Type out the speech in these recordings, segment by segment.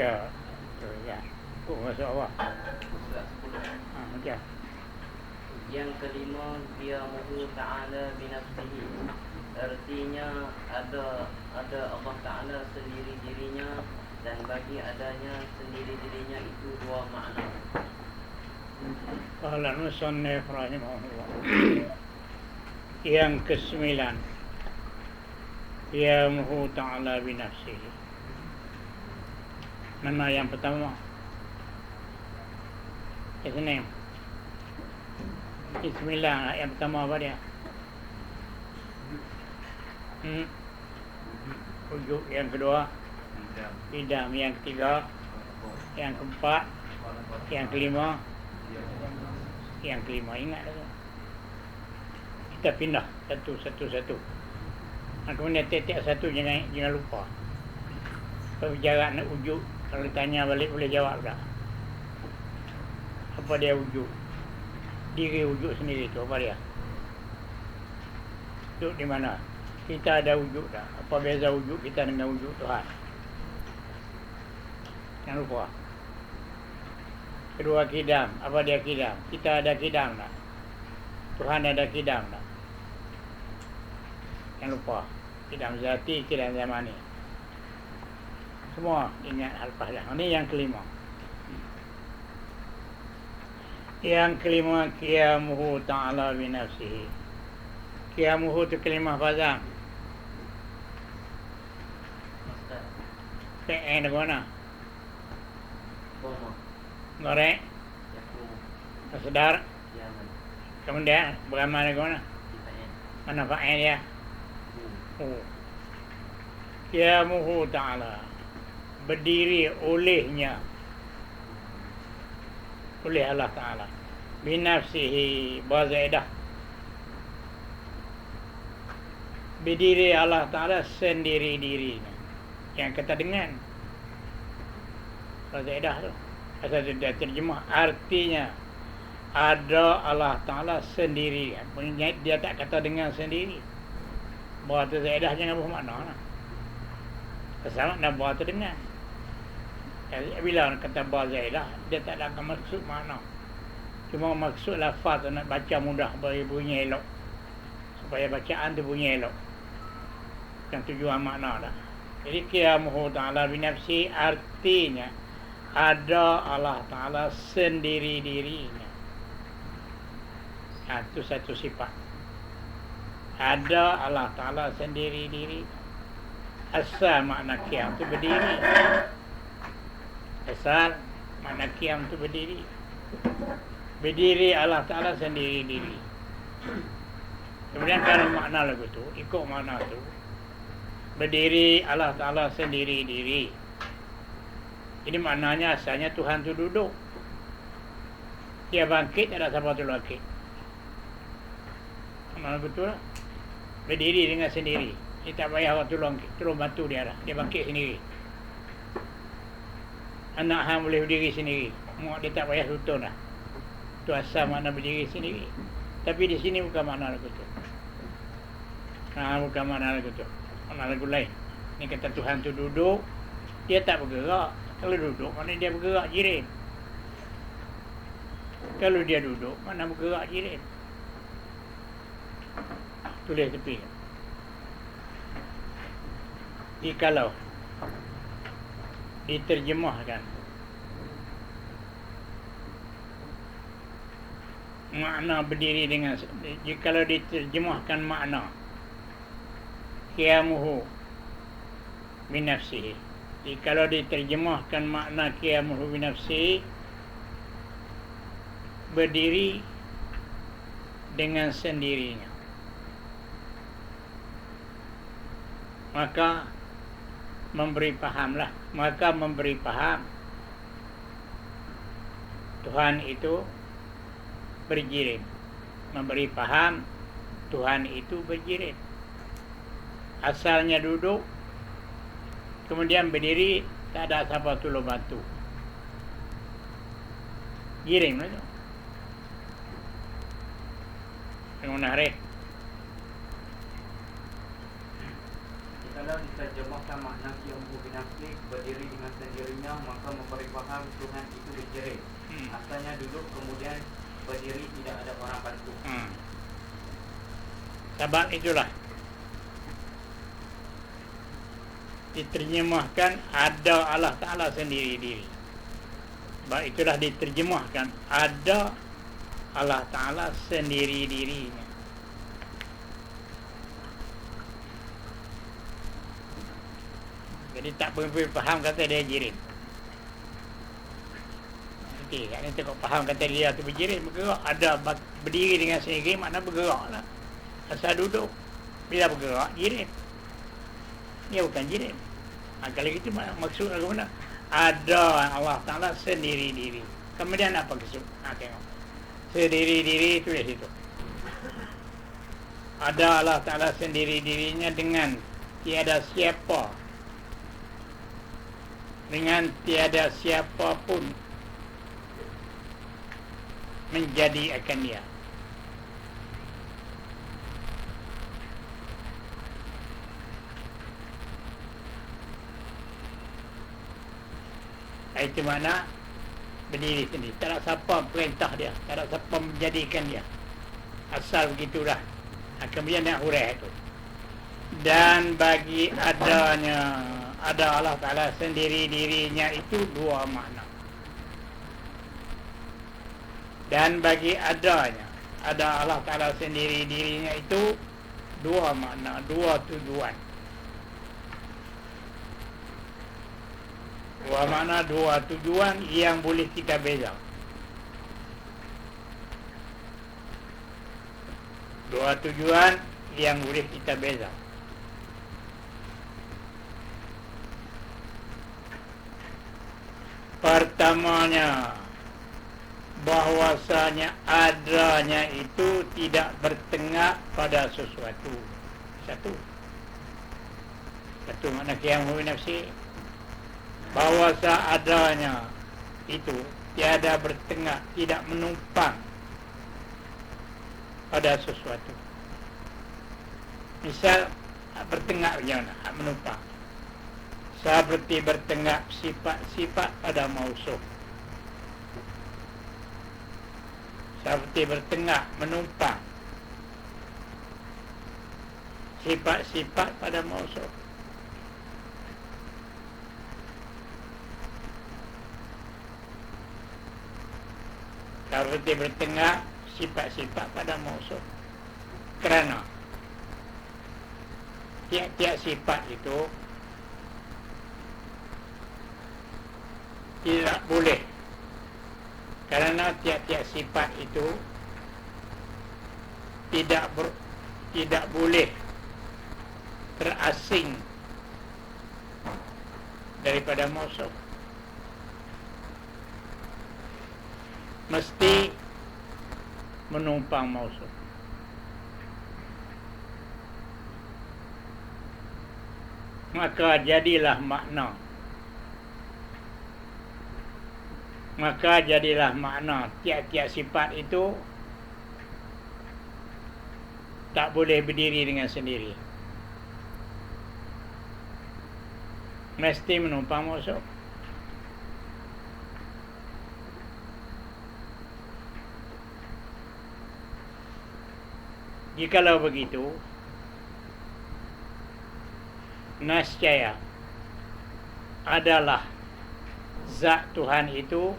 baca. Ya. Kok masuk apa? Surat 10. Baca. Yang kelima, qiyamuhu ta'ala binafsihi. Artinya ada Allah Ta'ala sendiri dirinya, dan bagi adanya sendiri dirinya itu dua makna. Qala al-musannif rahimahullah. Yang ke-9, qiyamuhu ta'ala binafsihi. Mana yang pertama? Isnin. Bismillah, yang pertama apa dia? Wujud. Yang kedua idam. Yang ketiga, yang keempat, yang kelima. Yang kelima ingat tu. Kita pindah satu. Kemudian tiap satu jangan lupa. Kalau jarak nak wujud, kalau tanya balik boleh jawab dah. Apa dia wujud? Diri wujud sendiri tu apa dia? Wujud di mana? Kita ada wujud dah. Apa beza wujud kita dengan wujud Tuhan? Jangan lupa. Kedua, kidam. Apa dia kidam? Kita ada kidam tak? Tuhan ada kidam tak? Jangan lupa. Kidam zati, kidam zamani. Semua ingat al-fahlah. Ini yang kelima. Yang kelima, qiyamuhu ta'ala binafsihi. Qiyamuhu tu kalimah fazam. Maksud Fi'il guna. koma Goreng. yakumu Masdar. qiyaman Kemudian bagaimana guna? fa'il Mana fa'il dia? hu Qiyamuhu ta'ala. Berdiri olehnya. Oleh Allah Ta'ala. Binafsihi bazaidah. Berdiri Allah Ta'ala sendiri-dirinya. Yang kita dengar. Bazaidah tu. Asal dia terjemah. Artinya ada Allah Ta'ala sendiri. Dia tak kata dengan sendiri. Bahawa tu zaidah jangan bermakna lah. Sama nak bahawa tu dengar. Bila orang kata bazaidah, dia tak ada maksud makna. Cuma maksud lafaz nak baca mudah, bagi bunyi elok. Supaya bacaan tu bunyi elok. Yang tujuan makna dah. Jadi qiyamuhu ta'ala binafsi artinya ada Allah Ta'ala sendiri-dirinya. Itu satu sifat. Ada Allah Ta'ala sendiri-diri. Asal makna qiyam tu berdiri. Asal makna qiyam tu berdiri. Berdiri Allah Ta'ala sendiri-diri. Kemudian kalau makna lagu tu, ikut makna tu. Berdiri Allah Ta'ala sendiri-diri. Ini maknanya asalnya Tuhan tu duduk. Dia bangkit, tak ada siapa tu bangkit. Makna betul lah. Berdiri dengan sendiri. Dia tak payah orang tolong bantu dia lah. Dia bangkit sendiri. Anak hang boleh berdiri sendiri. Mak dia tak payah tuntun lah. Itu asal makna berdiri sendiri. Tapi di sini bukan makna lagu tu. Bukan makna lagu tu. Makna lagu lain. Ini kata Tuhan tu duduk. Dia tak bergerak. Kalau duduk, mana dia bergerak jirim. Kalau dia duduk, mana bergerak jirim. Tulis tepi. Jikalau diterjemahkan makna berdiri dengan, jikalau diterjemahkan makna qiyamuhu binafsihi, jikalau diterjemahkan makna qiyamuhu binafsihi, berdiri dengan sendirinya, maka memberi paham Tuhan itu berjirim. Memberi paham Tuhan itu berjirim. Asalnya duduk, kemudian berdiri, tak ada siapa tolong bantu. Jirim lah tu. Yang menarik. kalau diterjemahkan makna yamhu binafsi berdiri dengan sendirinya, maka memberi faham Tuhan itu berjirim. Asalnya duduk, kemudian berdiri, tidak ada orang bantu. Sebab itulah diterjemahkan ada Allah Ta'ala sendiri-diri. Sebab itulah diterjemahkan ada Allah Ta'ala sendiri-dirinya. Jadi tak boleh faham kata dia jirim. Nanti kat ni tengok faham kata dia tu berjirim, bergerak. Ada berdiri dengan sendiri, makna bergerak lah. Asal duduk, bila bergerak, jirim. Dia bukan jirim. Kalau itu maksud lagu mana? Ada Allah Ta'ala sendiri-diri. Kemudian apa maksud? Tengok. Sendiri-diri itu di situ. Ada Allah Ta'ala sendiri-dirinya dengan tiada siapa. Dengan tiada siapapun menjadi akan dia. Itu makna berdiri sendiri. Tak ada siapa perintah dia, tak ada siapa menjadikan dia. Asal begitulah. Kemudian nak huraikan itu. Dan bagi adanya ada Allah Ta'ala sendiri-dirinya itu dua makna. Dan bagi adanya ada Allah Ta'ala sendiri-dirinya itu dua makna, dua tujuan. Dua makna, dua tujuan yang boleh kita beza. Dua tujuan yang boleh kita beza. Pertamanya, bahwasanya adanya itu tidak bertengah pada sesuatu. Satu makna qiyamu binafsi. Bahwasa adanya itu tiada bertengah, tidak menumpang pada sesuatu. Misal bertengah bagaimana? Menumpang. Seperti bertengah sifat-sifat pada mausuf. Seperti bertengah menumpang sifat-sifat pada mausuf. Seperti bertengah sifat-sifat pada mausuf. Kerana tiap-tiap sifat itu tidak boleh, kerana tiap-tiap sifat itu tidak boleh terasing daripada mausuf. Mesti menumpang mausuf. Maka jadilah makna tiap-tiap sifat itu tak boleh berdiri dengan sendiri. Mesti menumpang mausuf. Jikalau begitu, nascaya adalah zat Tuhan itu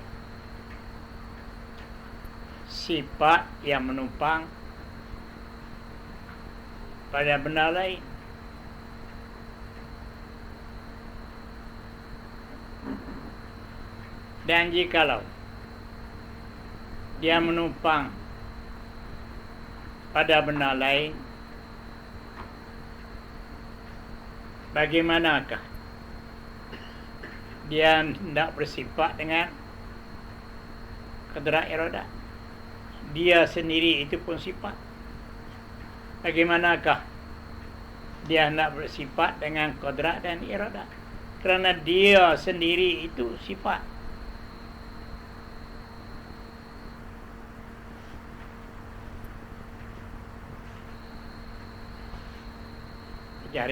sifat yang menumpang pada benda lain. Dan jikalau dia menumpang pada benda lain, bagaimanakah dia tidak bersifat dengan qadrat iradah? Dia sendiri itu pun sifat. Bagaimanakah dia tidak bersifat dengan qadrat dan iradah? Kerana dia sendiri itu sifat. Ajar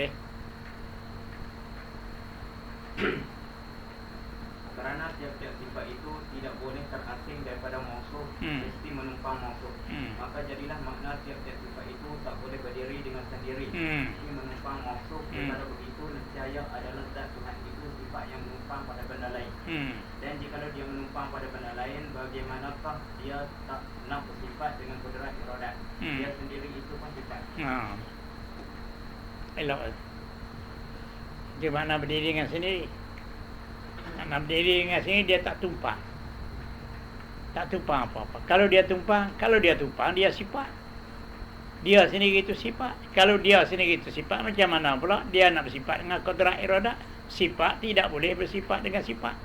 terasing daripada mausul, mesti menumpang mausul. Maka jadilah makna tiap-tiap sifat itu tak boleh berdiri dengan sendiri, mesti menumpang mausul. Kalau begitu nescaya adalah zat Tuhan itu sifat yang menumpang pada benda lain. Dan jikalau dia menumpang pada benda lain, bagaimanakah dia tak nak bersifat dengan kudrat iradat? Dia sendiri itu pun sifat. Elok. Dia makna berdiri dengan sendiri. Makna berdiri dengan sendiri, dia tak tumpang. Tak tumpang apa-apa. Kalau dia tumpang, dia sifat. Dia sendiri itu sifat. Kalau dia sendiri itu sifat, macam mana pula dia nak bersifat dengan kudrat iradat? Sifat tidak boleh bersifat dengan sifat.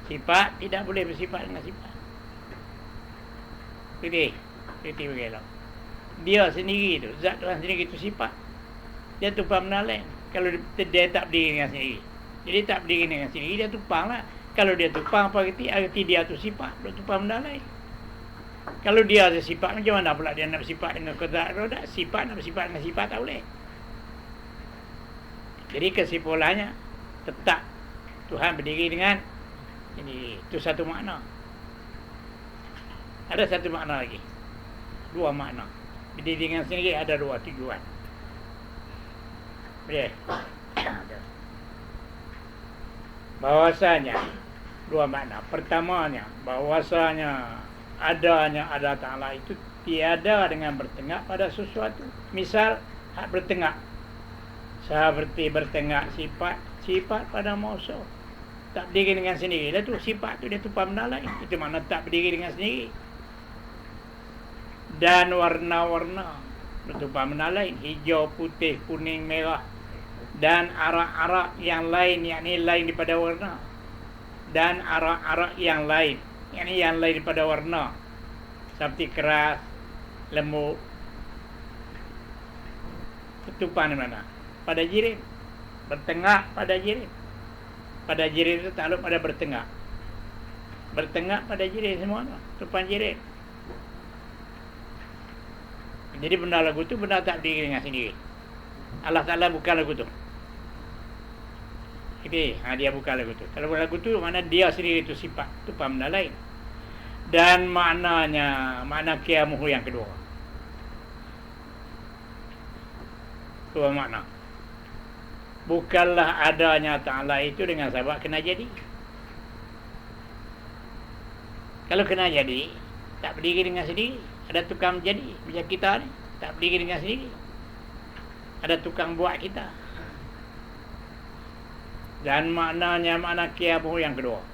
Sifat tidak boleh bersifat dengan sifat. Jadi begini. Dia sendiri itu, zat Tuhan sendiri itu sifat. Dia tumpang benda lain. Kalau dia tak berdiri dengan sendiri, jadi tak berdiri dengan sendiri, dia tumpang lah. Kalau dia tumpang, apa arti dia tu sifat, dia tumpang benda lain. Kalau dia ada sifat, macam mana pula dia nak bersifat dengan kudrat iradat? Sifat nak bersifat dengan sifat tak boleh. Jadi kesimpulannya, tetap Tuhan berdiri dengan ini. Itu satu makna. Ada satu makna lagi. Dua makna. Berdiri dengan sendiri ada dua tujuan. Boleh? Bahwasanya dua makna. Pertamanya, bahwasanya adanya Allah Ta'ala itu tiada dengan bertengak pada sesuatu. Misal, hak bertengak. Seperti bertengak sifat pada mausul. Tak berdiri dengan sendiri. Lah tu sifat tu dia tumpang benda lain. Itu makna tak berdiri dengan sendiri. Dan warna-warna bertumpang benda lain. Hijau, putih, kuning, merah. Dan arak-arak yang lain, yakni lain daripada warna. Dan arak-arak yang lain, yakni yang lain daripada warna. Seperti keras, lembut. Bertumpang di mana? Pada jirim. Bertengak pada jirim. Pada jirim itu takluk pada bertengak. Bertengak pada jirim semua. Tumpang jirim. Jadi benda lagu tu benda tak berdiri dengan sendiri. Allah Ta'ala bukan lagu tu. Dia bukan lagu tu. Kalau lagu tu mana dia sendiri tu sifat. Tumpang benda lain. Dan maknanya, makna qiyamuhu yang kedua. Dua makna. Bukanlah adanya Ta'ala itu dengan sebab kena jadi. Kalau kena jadi, tak berdiri dengan sendiri. Ada tukang jadi. Macam kita ni, tak berdiri dengan sendiri. Ada tukang buat kita. Dan maknanya, makna qiyamuhu yang kedua.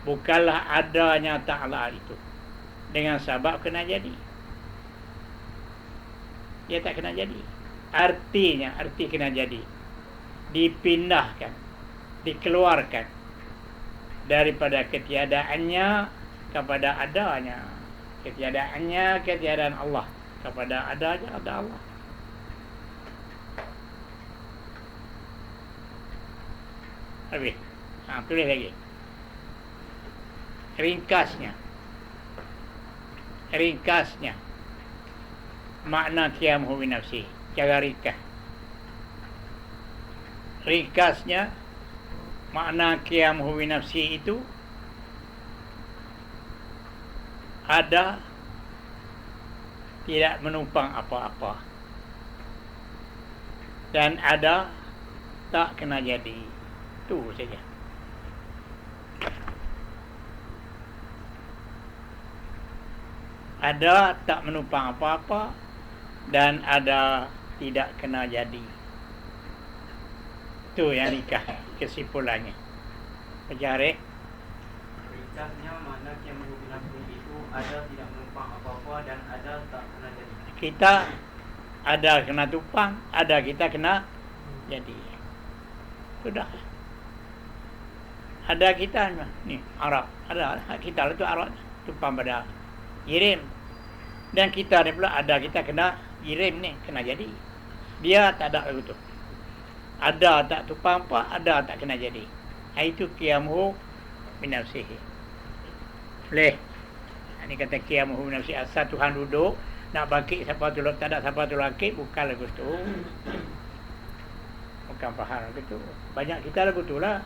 Bukanlah adanya Ta'ala itu dengan sebab kena jadi. Dia tak kena jadi. Artinya, arti kena jadi. Dipindahkan, dikeluarkan daripada ketiadaannya kepada adanya. Ketiadaannya, ketiadaan Allah kepada adanya ada Allah. Habis. Tulis lagi. Ringkasnya makna qiyamuhu bi nafsi. Cara ringkas. Ringkasnya makna qiyamuhu bi nafsi itu ada tidak menumpang apa-apa dan ada tak kena jadi. Itu saja. Ada tak menumpang apa-apa dan ada tidak kena jadi. Itu yang nikah kesimpulannya. Pejarek. Ringkasnya makna qiyamuhu bi nafsi itu ada tidak menumpang apa-apa dan ada tak kena jadi. Kita ada kena tumpang, ada kita kena jadi. Sudah. Ada kita ni Arab, ada kita itu Arab tumpang pada jirim. Dan kita ni pula ada kita kena jirim ni, kena jadi. Dia tak ada begitu. Ada tak tumpang apa, ada tak kena jadi. Itu qiyamuhu bi nafsihi. Boleh. Ini kata qiyamuhu bi nafsihi. Asal Tuhan duduk nak bangkit siapa tu tak ada siapa tu bangkit, bukan lagu tu. Bukan faham lagu tu. Banyak kita lagu tu lah.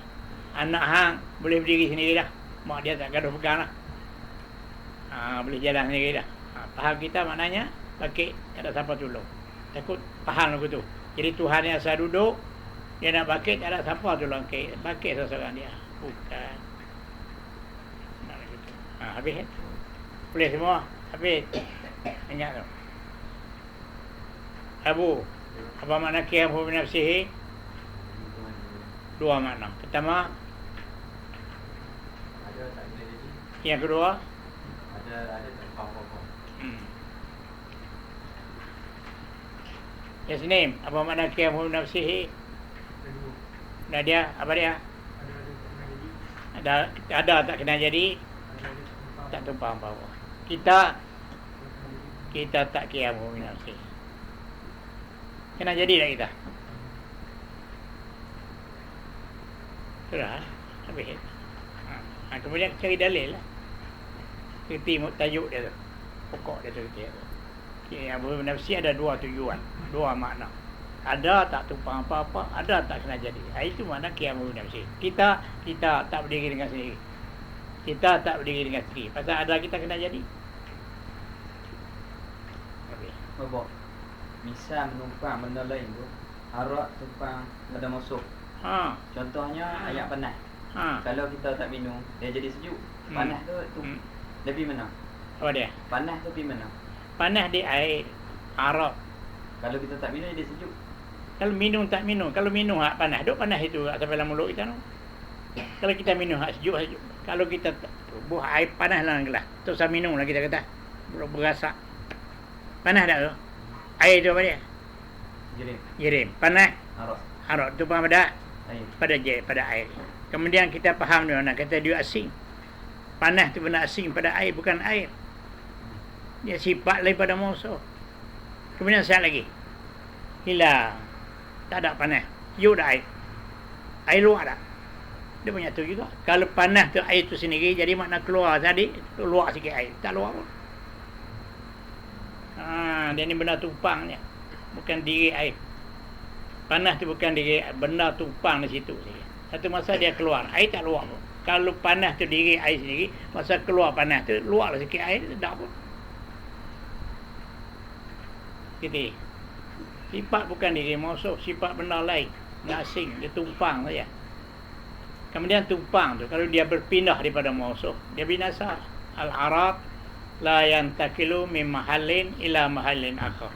Anak hang boleh berdiri sendiri dah. mak dia tak gaduh pegang lah. Boleh jalan sendiri dah. Faham kita maknanya bakit tak ada siapa tolong. Takut faham lagu tu. Jadi Tuhan yang asal duduk, dia nak bakit tak ada siapa tolong bakit seseorang dia. Bukan. Habis. Boleh semua. Habis. Ingat tu. Abu, apa makna qiyamuhu bi nafsihi? Dua makna. Pertama, Ada tak boleh jadi. yang kedua, Ada tak faham apa. Yasnim, apa makna qiyamuhu bi nafsihi? Nadia, apa dia? Ada tak kena jadi? Tak tumpang apa-apa. Kita tak qiyamuhu bi nafsihi. Kena jadi tak kita? Sudah, habis. Kemudian cari dalil lah. Kerti tajuk dia tu. Pokok dia tu. Qiyamuhu bi nafsihi ada dua tujuan, dua makna. Ada tak tumpang apa-apa, ada tak kena jadi. Itu makna qiyamuhu bi nafsihi. Kita tak berdiri dengan sendiri. Kita tak berdiri dengan sendiri. Pasal ada kita kena jadi. Habis. Bapak, misal menumpang benda lain tu, harap tumpang ada musuh. Contohnya ayat panas. Kalau kita tak minum, dia jadi sejuk. Panas tu lebih mana? Apa dia? Panas tu pergi mana? Panas di air, arak. Kalau kita tak minum, dia sejuk. Kalau minum tak minum, kalau minum hak panas, duk panas itu sampai dalam mulut kita tu. Kalau kita minum hak sejuk. Kalau kita buah air panas dalam gelas, tu saya minum lah kita kata. Berasak. Panas tak tu? Air tu apa dia? Jerim. Panas. Arak tu faham pada? Air. Pada air. Kemudian kita faham dia nak kata dia asing. Panas tu benda asing pada air, bukan air. Dia sifat daripada musuh. Kemudian satu lagi. Hilang. Tak ada panas. You dah air. Air luar tak? Dia punya tu juga. Kalau panas tu air tu sendiri, jadi makna keluar tadi, luar sikit air. Tak luar pun. Dia ni benda tumpangnya. Bukan diri air. Panas tu bukan diri benda tumpang di situ. Satu masa dia keluar. Air tak luar pun. Kalau panas tu diri air sendiri, masa keluar panas tu, luar sikit air, tak pun. Gitu. Sifat bukan diri musuh, sifat benda lain. Asing, dia tumpang saja. Kemudian tumpang tu, kalau dia berpindah daripada musuh, dia binasa. Al-Arab la yantakilu min mahallin ila mahallin akhar.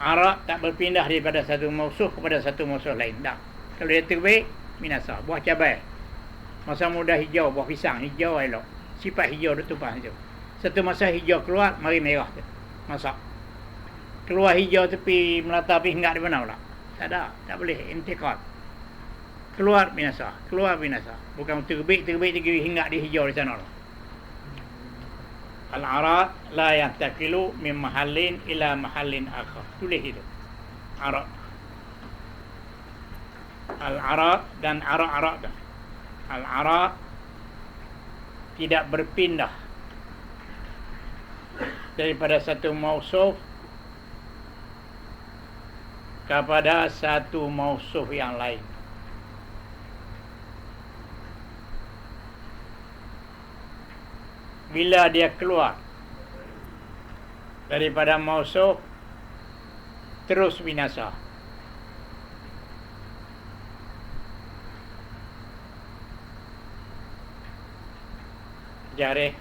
Arab tak berpindah daripada satu musuh kepada satu musuh lain. Tak. Kalau dia terbit, binasa. Buah cabai. Masa muda hijau, buah pisang hijau elok. Sifat hijau tu tumpang hijau. Satu masa hijau keluar, mari merah tu. Masak. Keluar hijau tepi melata pergi hinggap di mana pula? Tak ada, tak boleh intikad. Keluar binasa. Bukan terbit hinggap di hijau di sana. Al-Arab la yantakilu min mahallin ila mahallin akhar. Tulis itu. Arab. Al-Arab dan Arab. Al-Arab tidak berpindah daripada satu mausuf kepada satu mausuf yang lain. Bila dia keluar daripada mausuf, terus binasa. Jareh.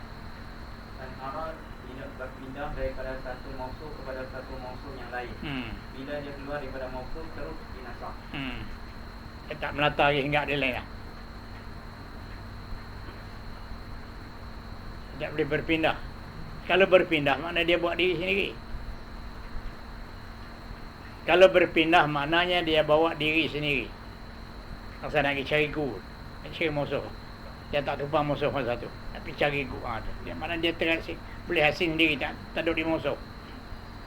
Al-Arab tidak berpindah daripada satu mausuf kepada satu mausuf yang lain. Bila dia keluar daripada mausuf, terus binasa. Dia tak melata lagi hingga dia lain lah. Tak boleh berpindah. Kalau berpindah, makna dia buat diri sendiri. Kalau berpindah, maknanya dia bawa diri sendiri. Masa nak pergi cari guru, nak cari musuh. Dia tak tumpang musuh masa tu. Tapi cari guru. Dia mana dia terasing. Boleh asing sendiri, tak duduk di musuh.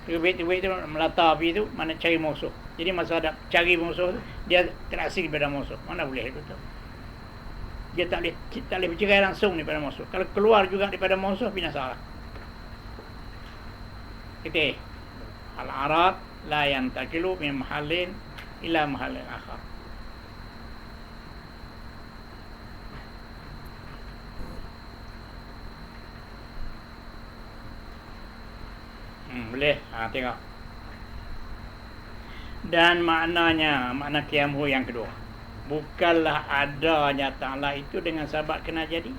Terbit tu melata api tu, mana cari musuh. Jadi masa ada cari musuh tu, dia terasing daripada musuh. Mana boleh itu tu. Dia tak boleh bercerai langsung daripada musuh. Kalau keluar juga daripada musuh, binasa lah. Kita Al-Arab la yantakilu min mahallin ila mahallin akhar. Boleh. Tengok. Dan makna qiyamuhu yang kedua, bukanlah adanya Ta'ala itu dengan sebab kena jadi.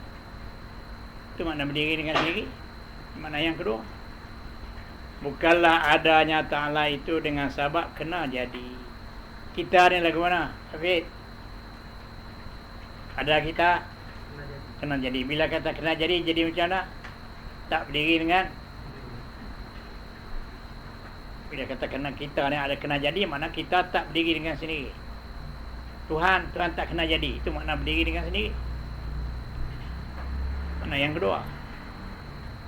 Itu makna berdiri dengan sendiri. Makna yang kedua, bukanlah adanya Ta'ala itu dengan sebab kena jadi. Kita ni lagu mana, Hafid? Ada kita kena jadi. Bila kata kena jadi macam mana? Tak berdiri dengan. Bila kata kena kita ni ada kena jadi, makna kita tak berdiri dengan sendiri. Tuhan tak kena jadi. Itu makna berdiri dengan sendiri. Makna yang kedua,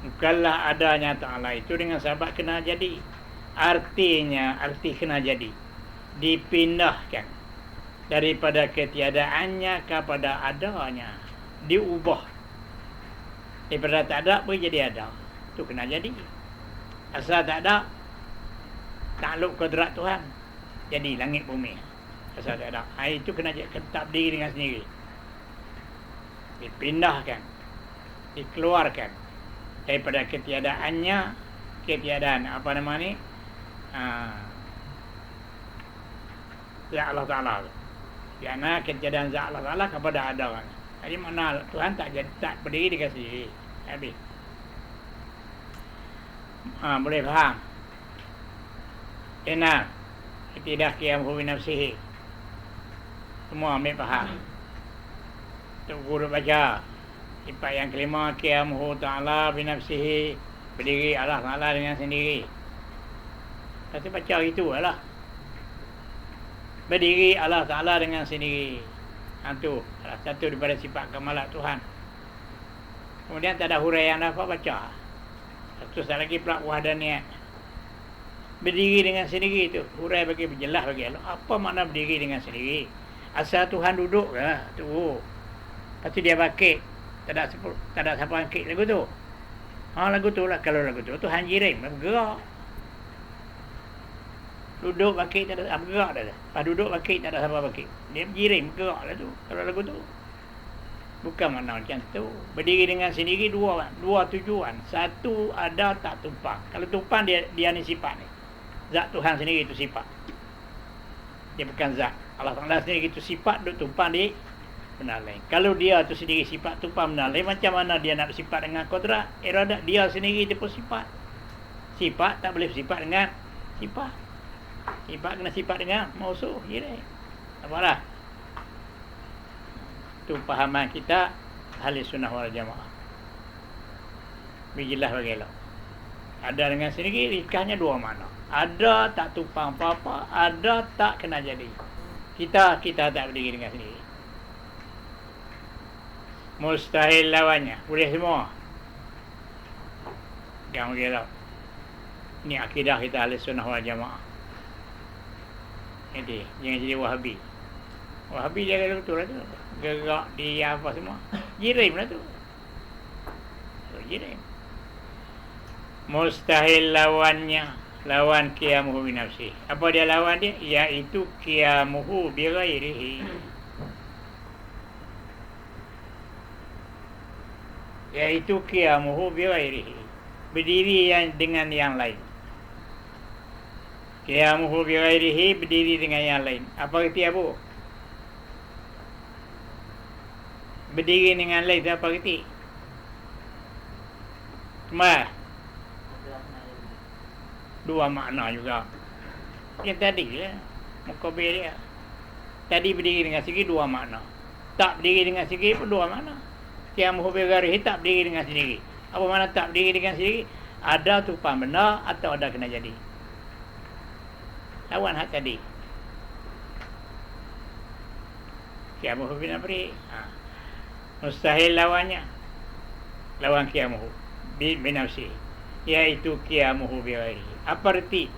bukanlah adanya Ta'ala itu dengan sebab kena jadi. Artinya, arti kena jadi dipindahkan daripada ketiadaannya kepada adanya, diubah daripada tak ada pergi jadi ada. Itu kena jadi. Asal tak ada, takluk kodrat Tuhan, jadi langit bumi. Asal tak ada, itu kena tak berdiri dengan sendiri. Dipindahkan, dikeluarkan daripada ketiadaannya, ketiadaan apa nama ni, Zat Allah Ta'ala. Kerana ketiadaan Zat Allah Ta'ala kepada ada. Jadi mana Tuhan tak berdiri dengan sendiri. Habis. Boleh faham? Enak. Tidak qiyamuhu bi nafsihi. Semua ambil faham. Tuk guru baca sifat yang kelima, qiyamuhu Ta'ala bi nafsihi, berdiri Allah Ta'ala dengan sendiri. Kata baca itu lah. Berdiri Allah Ta'ala dengan sendiri. Itu salah satu daripada sifat kemalat Tuhan. Kemudian tak ada huraian apa, baca. Satu lagi pula wahdaniyat. Berdiri dengan sendiri itu hurai bagi berjelas bagi Allah. Apa makna berdiri dengan sendiri? Asal Tuhan duduk lah tu. Lepas tu dia bakit. Tak ada siapa angkit lagu tu. Lagu tu lah. Kalau lagu tu Tuhan jirim, bergerak. Duduk bakit tak ada bergerak dah. Lepas duduk bakit tak ada siapa bakit. Dia jirim, bergerak lah tu. Kalau lagu tu bukan makna macam tu. Berdiri dengan sendiri dua tujuan. Satu, ada tak tumpang. Kalau tumpang dia ni sifat ni. Zat Tuhan sendiri itu sifat. Dia bukan zat. Allah Ta'ala sendiri itu sifat, duk tumpang di benar lain. Kalau dia tu sendiri sifat tumpang benar lain, macam mana dia nak bersifat dengan kodrat, iradat? Dia sendiri itu pun sifat. Sifat tak boleh bersifat dengan sifat. Sifat kena sifat dengan mausuh. Apalah. Itu pahaman kita ahli sunnah wal jamaah. Bijilah bagi elok. Ada dengan sendiri, rikahnya dua makna. Ada tak tumpang apa-apa, ada tak kena jadi. Kita tak berdiri dengan sendiri. Mustahil lawannya. Boleh semua. Jangan gelap. Ini akidah kita ahli sunnah wal jamaah. Jadi jangan jadi Wahabi. Wahabi dia kata betul lah tu. Gerak dia apa semua. Jirim lah tu. Jirim. Mustahil lawannya. Lawan qiyamuhu bi nafsi. Apa dia lawan dia? Iaitu qiyamuhu bi ghairihi. Iaitu qiyamuhu bi ghairihi. Berdiri dengan yang lain. Qiyamuhu bi ghairihi, berdiri dengan yang lain. Apa erti Abu? Berdiri dengan lain itu apa erti? Kemar? Dua makna juga. Yang tadi lah, mukabil dia. Tadi berdiri dengan sendiri dua makna. Tak berdiri dengan sendiri pun dua makna. Qiyamuhu bi ghairihi, tak berdiri dengan sendiri. Apa makna tak berdiri dengan sendiri? Ada tumpang benar atau ada kena jadi. Lawan hak tadi. Qiyamuhu bi nafsi. Mustahil lawannya. Lawan qiyamuhu bi nafsi. Iaitu qiyamuhu bi ghairihi. Apa arti?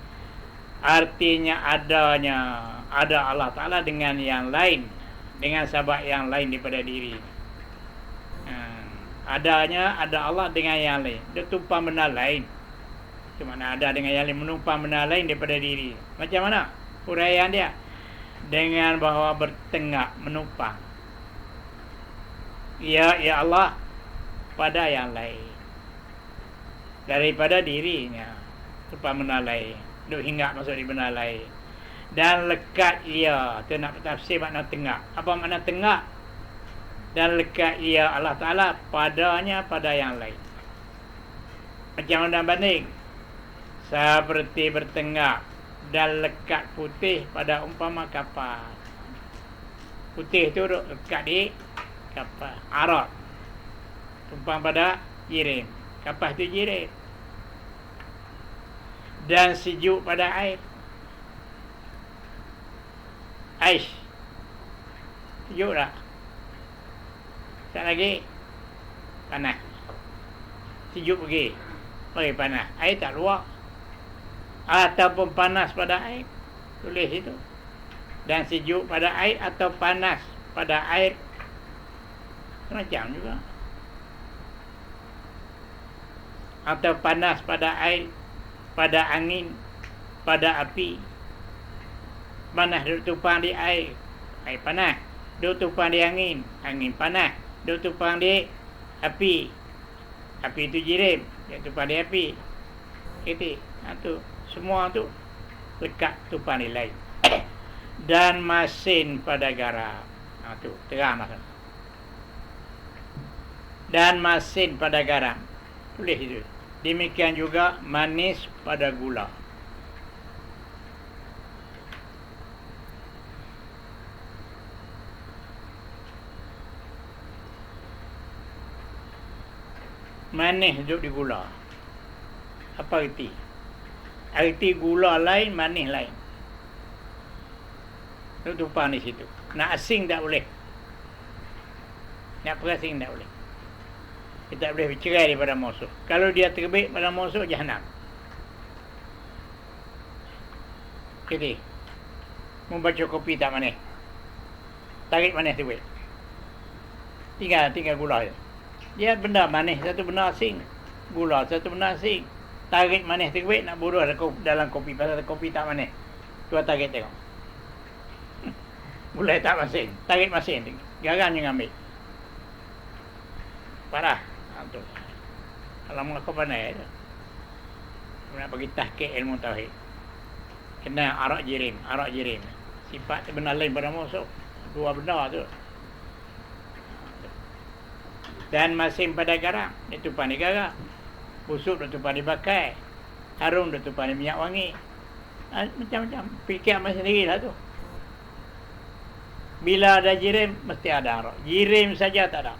Artinya ada Allah Ta'ala dengan yang lain, dengan sebab yang lain daripada diri. Adanya ada Allah dengan yang lain. Dia tumpang benda lain. Itu mana ada dengan yang lain, menumpang benda lain daripada diri. Macam mana huraian dia? Dengan bahawa bertengah, menumpang. Ya Allah pada yang lain daripada dirinya. tumpang menalai, duk hinggap masuk di menalai. Dan lekat ia, tu nak tafsir makna tengah. Apa makna tengah? Dan lekat ia Allah Ta'ala padanya pada yang lain. Macam undang banding, seperti bertengah dan lekat putih pada umpama kapal. Putih tu duk lekat di kapal. Arak tumpang pada jirim, kapas tu jirim. Dan sejuk pada air. Ais sejuk tak? Tak lagi panas. Sejuk pergi panas. Air tak luar. Ataupun panas pada air, tulis itu. Dan sejuk pada air atau panas pada air, macam juga. Atau panas pada air, pada angin, pada api. Panas duduk tumpang di air, air panas. Duduk tumpang di angin, angin panas. Duduk tumpang di api, api itu jirim, dia tumpang di api. Itu, tu semua tu lekat tumpang di lain. Dan masin pada garam. Tu terang maksud. Dan masin pada garam, tulis itu. Demikian juga manis pada gula. Manis duduk di gula. Apa erti? Erti gula lain, manis lain. Duduk tumpang di situ. Nak asing tak boleh. Nak perasing tak boleh. Kita tak boleh bercerai daripada musuh. Kalau dia terbit pada musuh, jahanam. Jadi, membaca kopi tak manis. Tarik manis terbit. Tinggal gula je. Dia benda manis, satu benda asing. Gula, satu benda asing. Tarik manis terbit, nak buruh dalam kopi. Pasal kopi tak manis. Tuan tarik tengok. Gula tak masin. Tarik masin. Garam jangan ambil. Parah. Tu. Kalau mengaku pandai tu. Nak bagi tahqiq ilmu tauhid. Kena arak jirim. Sifat benda lain pada musuh. Dua benda tu. Dan masin pada garam, dia tumpang di garam. Busuk dia tumpang di bakai. Harum dia tumpang di minyak wangi. Macam-macam. Fikir amat sendirilah tu. Bila ada jirim, mesti ada arak. Jirim saja tak ada.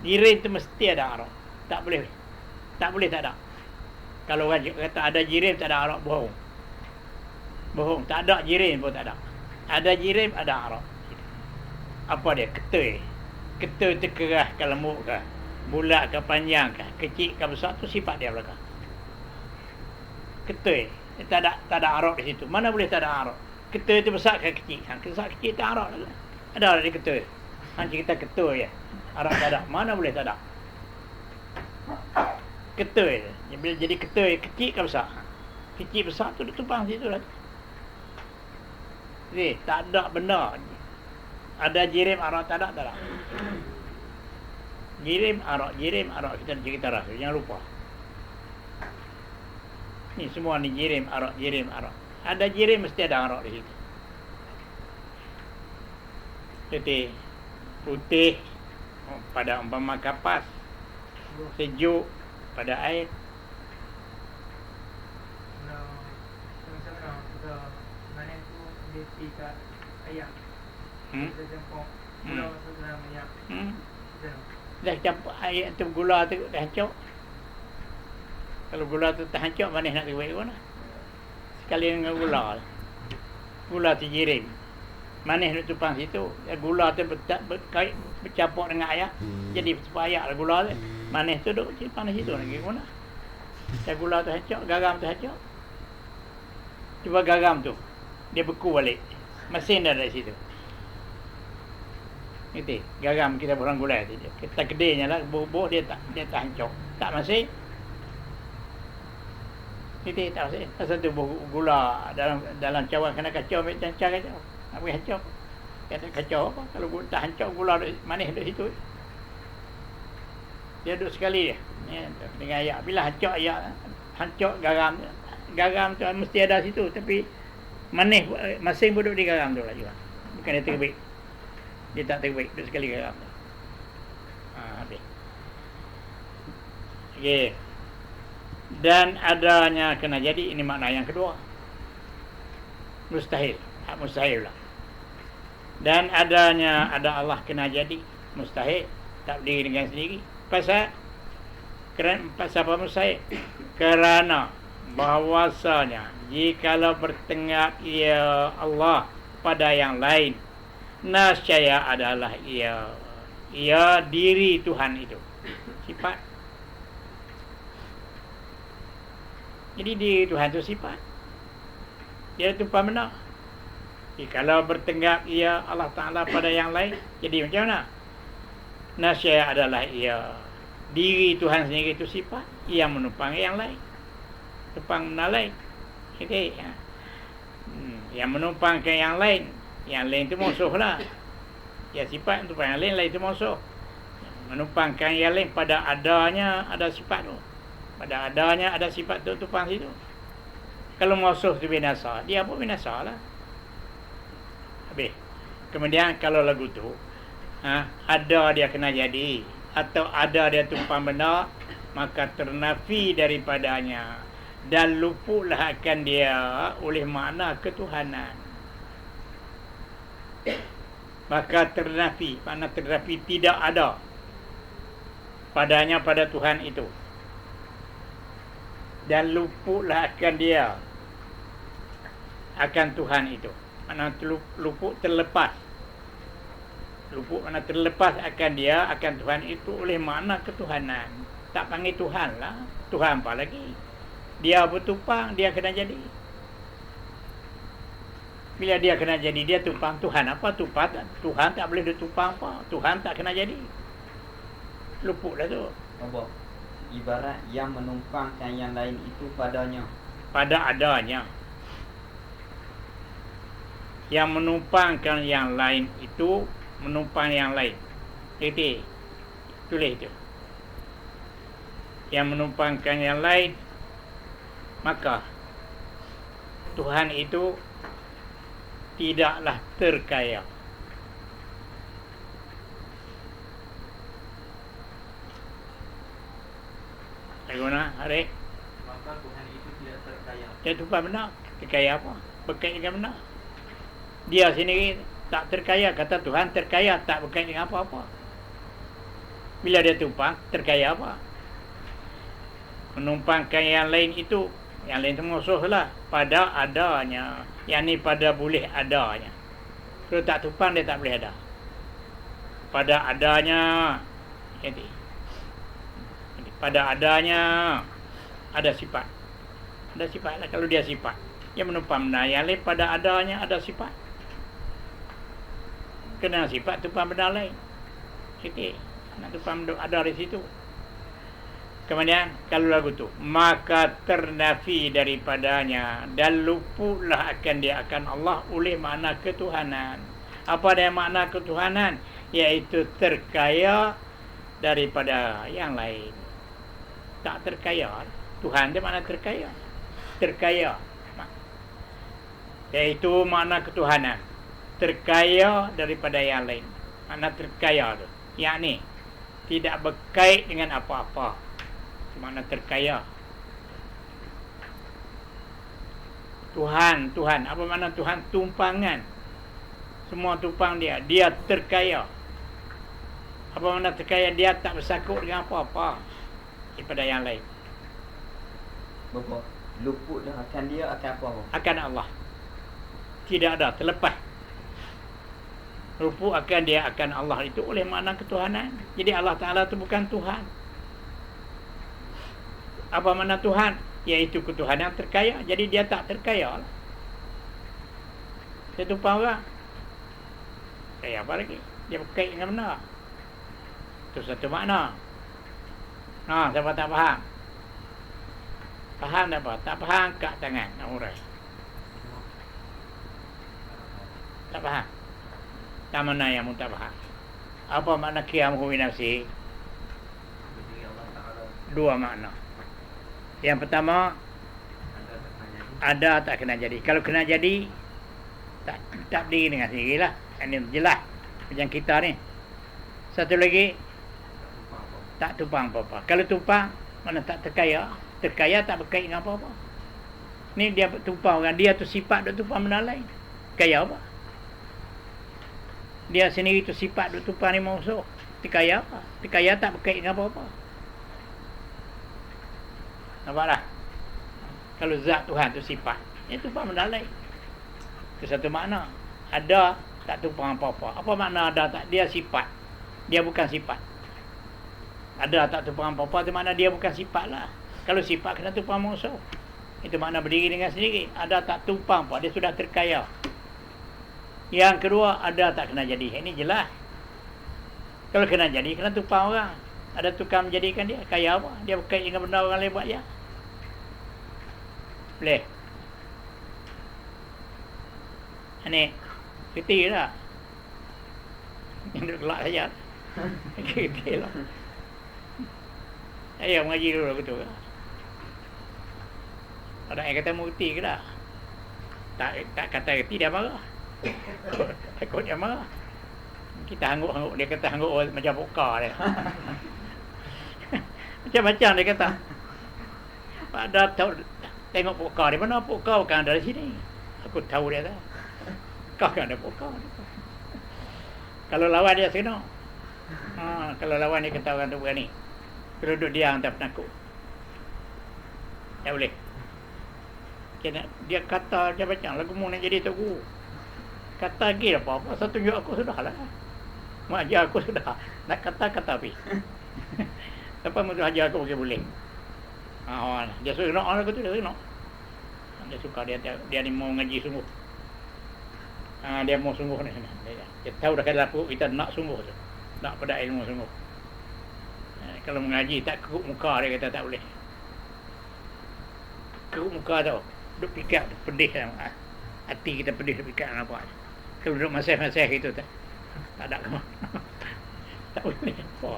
Jirim tu mesti ada arak. Tak boleh tak ada. Kalau orang kata ada jirim tak ada arak, bohong. Tak ada jirim pun tak ada. Ada jirim, ada arak. Apa dia? Ketul. Ketul tu kerah ke lemuk ke, bulat ke panjang ke, kecil ke besar, tu sifat dia belakang. Ketul. Tak ada arak di situ. Mana boleh tak ada arak? Ketul itu besar ke kecil? Besar kecil tak arak lah. Ada di ketul. Kita ketul je. Arak tak ada. Mana boleh tak ada? Ketul. Bila jadi ketul, kecil ke besar? Kecil besar tu dia tumpang situ lah. Jadi tak ada benda. Ada jirim arak tak ada. Jirim arak kita cerita rasa. Jangan lupa. Ni semua ni jirim arak. Ada jirim mesti ada arak di situ. Jadi putih pada umpama kapas, sejuk pada air. Mana tu dia kat ayam. Kita campur gula masuk dalam ayam. Dah campur air tu gula tu dah hancur. Kalau gula tu tak hancur, manis nak terbuat ke mana? Sekali dengan gula. Gula tu jirim. Manis nak tumpang situ. Gula tu bercampur dengan air. Jadi seperti air lah gula tu. Manis tu duduk simpan di situ lagi ke mana? Gula tu hancur, garam tu hancur. Cuba garam tu. Dia beku balik. Mesin dah dari situ. Gitu. Garam kita buang gula tu. Kita kedainya lah. Bubuh dia tak hancur. Tak masih. Gitu tak masih. Pasal tu gula dalam cawan kena kacau. Ambil cancang kacau. Ambil hancur. Kata kacau apa? Kalau tak hancur gula manis dari situ. Dia duduk sekali dia. Ya, dengan ayak. Bila hancur ayak, hancur garam. Garam tu mesti ada situ, tapi manis masing duduk di garam tu lah juga. Bukan dia terbit. Dia tak terbit, duduk sekali garam tu. Habis. Okey. Dan adanya kena jadi, ini makna yang kedua. Mustahil. Mustahil lah. Dan adanya ada Allah kena jadi, mustahil. Tak berdiri dengan sendiri. Pasal apa mustahil? Kerana bahawasanya jikalau bertengah ia Allah pada yang lain, nascaya adalah ia diri Tuhan itu. Sifat. Jadi diri Tuhan itu sifat. Dia tumpah benar. Jikalau bertengah ia Allah Ta'ala pada yang lain, jadi macam mana? Nascaya adalah ia diri Tuhan sendiri itu sifat, ia menumpang yang lain. Tumpang benar lain. Jadi yang menumpangkan yang lain itu musuh lah. Ya sifat tumpang yang lain itu musuh. Menumpangkan yang lain pada adanya ada sifat tu. Pada adanya ada sifat tu tumpang situ. Kalau musuh tu binasa, dia pun binasa lah. Habis. Kemudian kalau lagu tu ada dia kena jadi atau ada dia tumpang benar, maka ternafi daripadanya dan luputlah akan dia oleh makna ketuhanan. Maka ternafi, makna ternafi tidak ada padanya pada Tuhan itu. Dan luputlah akan dia akan Tuhan itu. Makna luput terlepas. Luput makna terlepas akan dia akan Tuhan itu oleh makna ketuhanan. Tak panggil Tuhan lah. Tuhan apa lagi? Dia bertumpang, dia kena jadi. Bila dia kena jadi, dia tumpang. Tuhan apa? Tuhan tak boleh ditumpang apa. Tuhan tak kena jadi. Luputlah tu. Apa? Ibarat yang menumpangkan yang lain itu padanya. Pada adanya. Yang menumpangkan yang lain itu menumpang yang lain. Jadi tulis itu. Yang menumpangkan yang lain, maka Tuhan itu tidaklah terkaya. Bagaimana, Arif? Maka Tuhan itu tidak terkaya. Dia tumpah benar. Terkaya apa? Berkait dengan benar. Dia sendiri tak terkaya. Kata Tuhan terkaya, tak berkait dengan apa-apa. Bila dia tumpang, terkaya apa? Menumpangkan yang lain itu. Yang lain itu musuh lah. Pada adanya. Yang ni pada boleh adanya. Kalau tak tumpang, dia tak boleh ada. Pada adanya. Jadi pada adanya ada sifat. Ada sifat lah. Kalau dia sifat, dia menumpang benar. Yang lain pada adanya ada sifat. Kena sifat tumpang benar lain. Jadi nak tumpang ada di situ. Kemudian kalau lagu tu, maka ternafi daripadanya dan luputlah akan dia akan Allah oleh makna ketuhanan. Apa dia makna ketuhanan? Iaitu terkaya daripada yang lain. Tak terkaya. Tuhan dia makna terkaya. Terkaya. Iaitu makna ketuhanan. Terkaya daripada yang lain. Makna terkaya tu. Yang ni tidak berkait dengan apa-apa. Makna terkaya. Tuhan. Apa makna Tuhan? Tumpangan. Semua tumpang dia. Dia terkaya. Apa makna terkaya? Dia tak bersakut dengan apa-apa daripada yang lain. Bapak, luput dah akan dia akan apa? Akan Allah. Tidak ada, terlepas. Luput akan dia akan Allah itu oleh makna ketuhanan. Jadi Allah Ta'ala itu bukan Tuhan. Apa makna Tuhan? Iaitu ketuhanan terkaya. Jadi dia tak terkaya lah. Dia tumpang orang. Kaya apa lagi? Dia berkait dengan benar. Itu satu makna. Siapa tak faham? Faham tak apa? Tak faham, kat tangan. Nak urai. Tak faham? Tak mana yang mu tak faham? Apa makna qiyamuhu bi nafsi? Dua makna. Yang pertama, ada tak kena jadi. Kalau kena jadi, tak berdiri dengan sendirilah. Ini jelas macam kita ni. Satu lagi, tak tumpang apa-apa. Kalau tumpang, mana tak terkaya. Terkaya tak berkait dengan apa-apa. Ni dia tumpang orang. Dia tu sifat dia tumpang benda lain. Kaya apa? Dia sendiri tu sifat dia tumpang ni musuh. Terkaya apa? Terkaya tak berkait dengan apa-apa. Nampak tak? Kalau zat Tuhan tu sifat, dia tumpang benda lain. Itu satu makna. Ada tak tumpang apa-apa. Apa makna ada tak? Dia sifat. Dia bukan sifat. Ada tak tumpang apa-apa, itu makna dia bukan sifat lah. Kalau sifat kena tumpang musuh. Itu makna berdiri dengan sendiri. Ada tak tumpang apa, dia sudah terkaya. Yang kedua, ada tak kena jadi. Ini jelas. Kalau kena jadi, kena tumpang orang. Ada tukang menjadikan dia. Kaya apa? Dia berkait dengan benda orang lain buat je. Boleh. Ini kerti lah. Yang duduk kelak saja. Kerti lah. Saya mengaji dulu aku tu. Ada yang kata murti ke tak? Tak kata kerti dia marah. Takut dia marah. Kita hangguk-hangguk. Dia kata hangguk macam pokar dia. Macam-macam dia kata. Pada tahu tengok pokar dia. Mana pokar bukan dari sini. Aku tahu dia tak. Kau kan ada pokar. Kalau lawan dia senang. Kalau lawan dia kata orang tu berani. Kalau duduk diam tak penakut. Tak boleh. Dia kata macam lagu mu nak jadi tok guru. Kata lagi apa-apa. Saya tunjuk aku sudah lah. Mengajar aku sudah. Nak kata-kata habis. Lepas mu ajar aku boleh. Dia suruh nak orang aku tu. Dia suruh nak. Dia suka dia ni mau ngaji sungguh. Dia mau sungguh ni. Dia tahu dah kalau kita nak sungguh tu. Nak pada ilmu sungguh. Kalau mengaji tak keruk muka dia kata tak boleh. Keruk muka tau. Duk fikir pedih lah. Hati kita pedih duk fikir nampak. Kalau duduk masih-masih gitu tak ada ke mana. Tak boleh apa.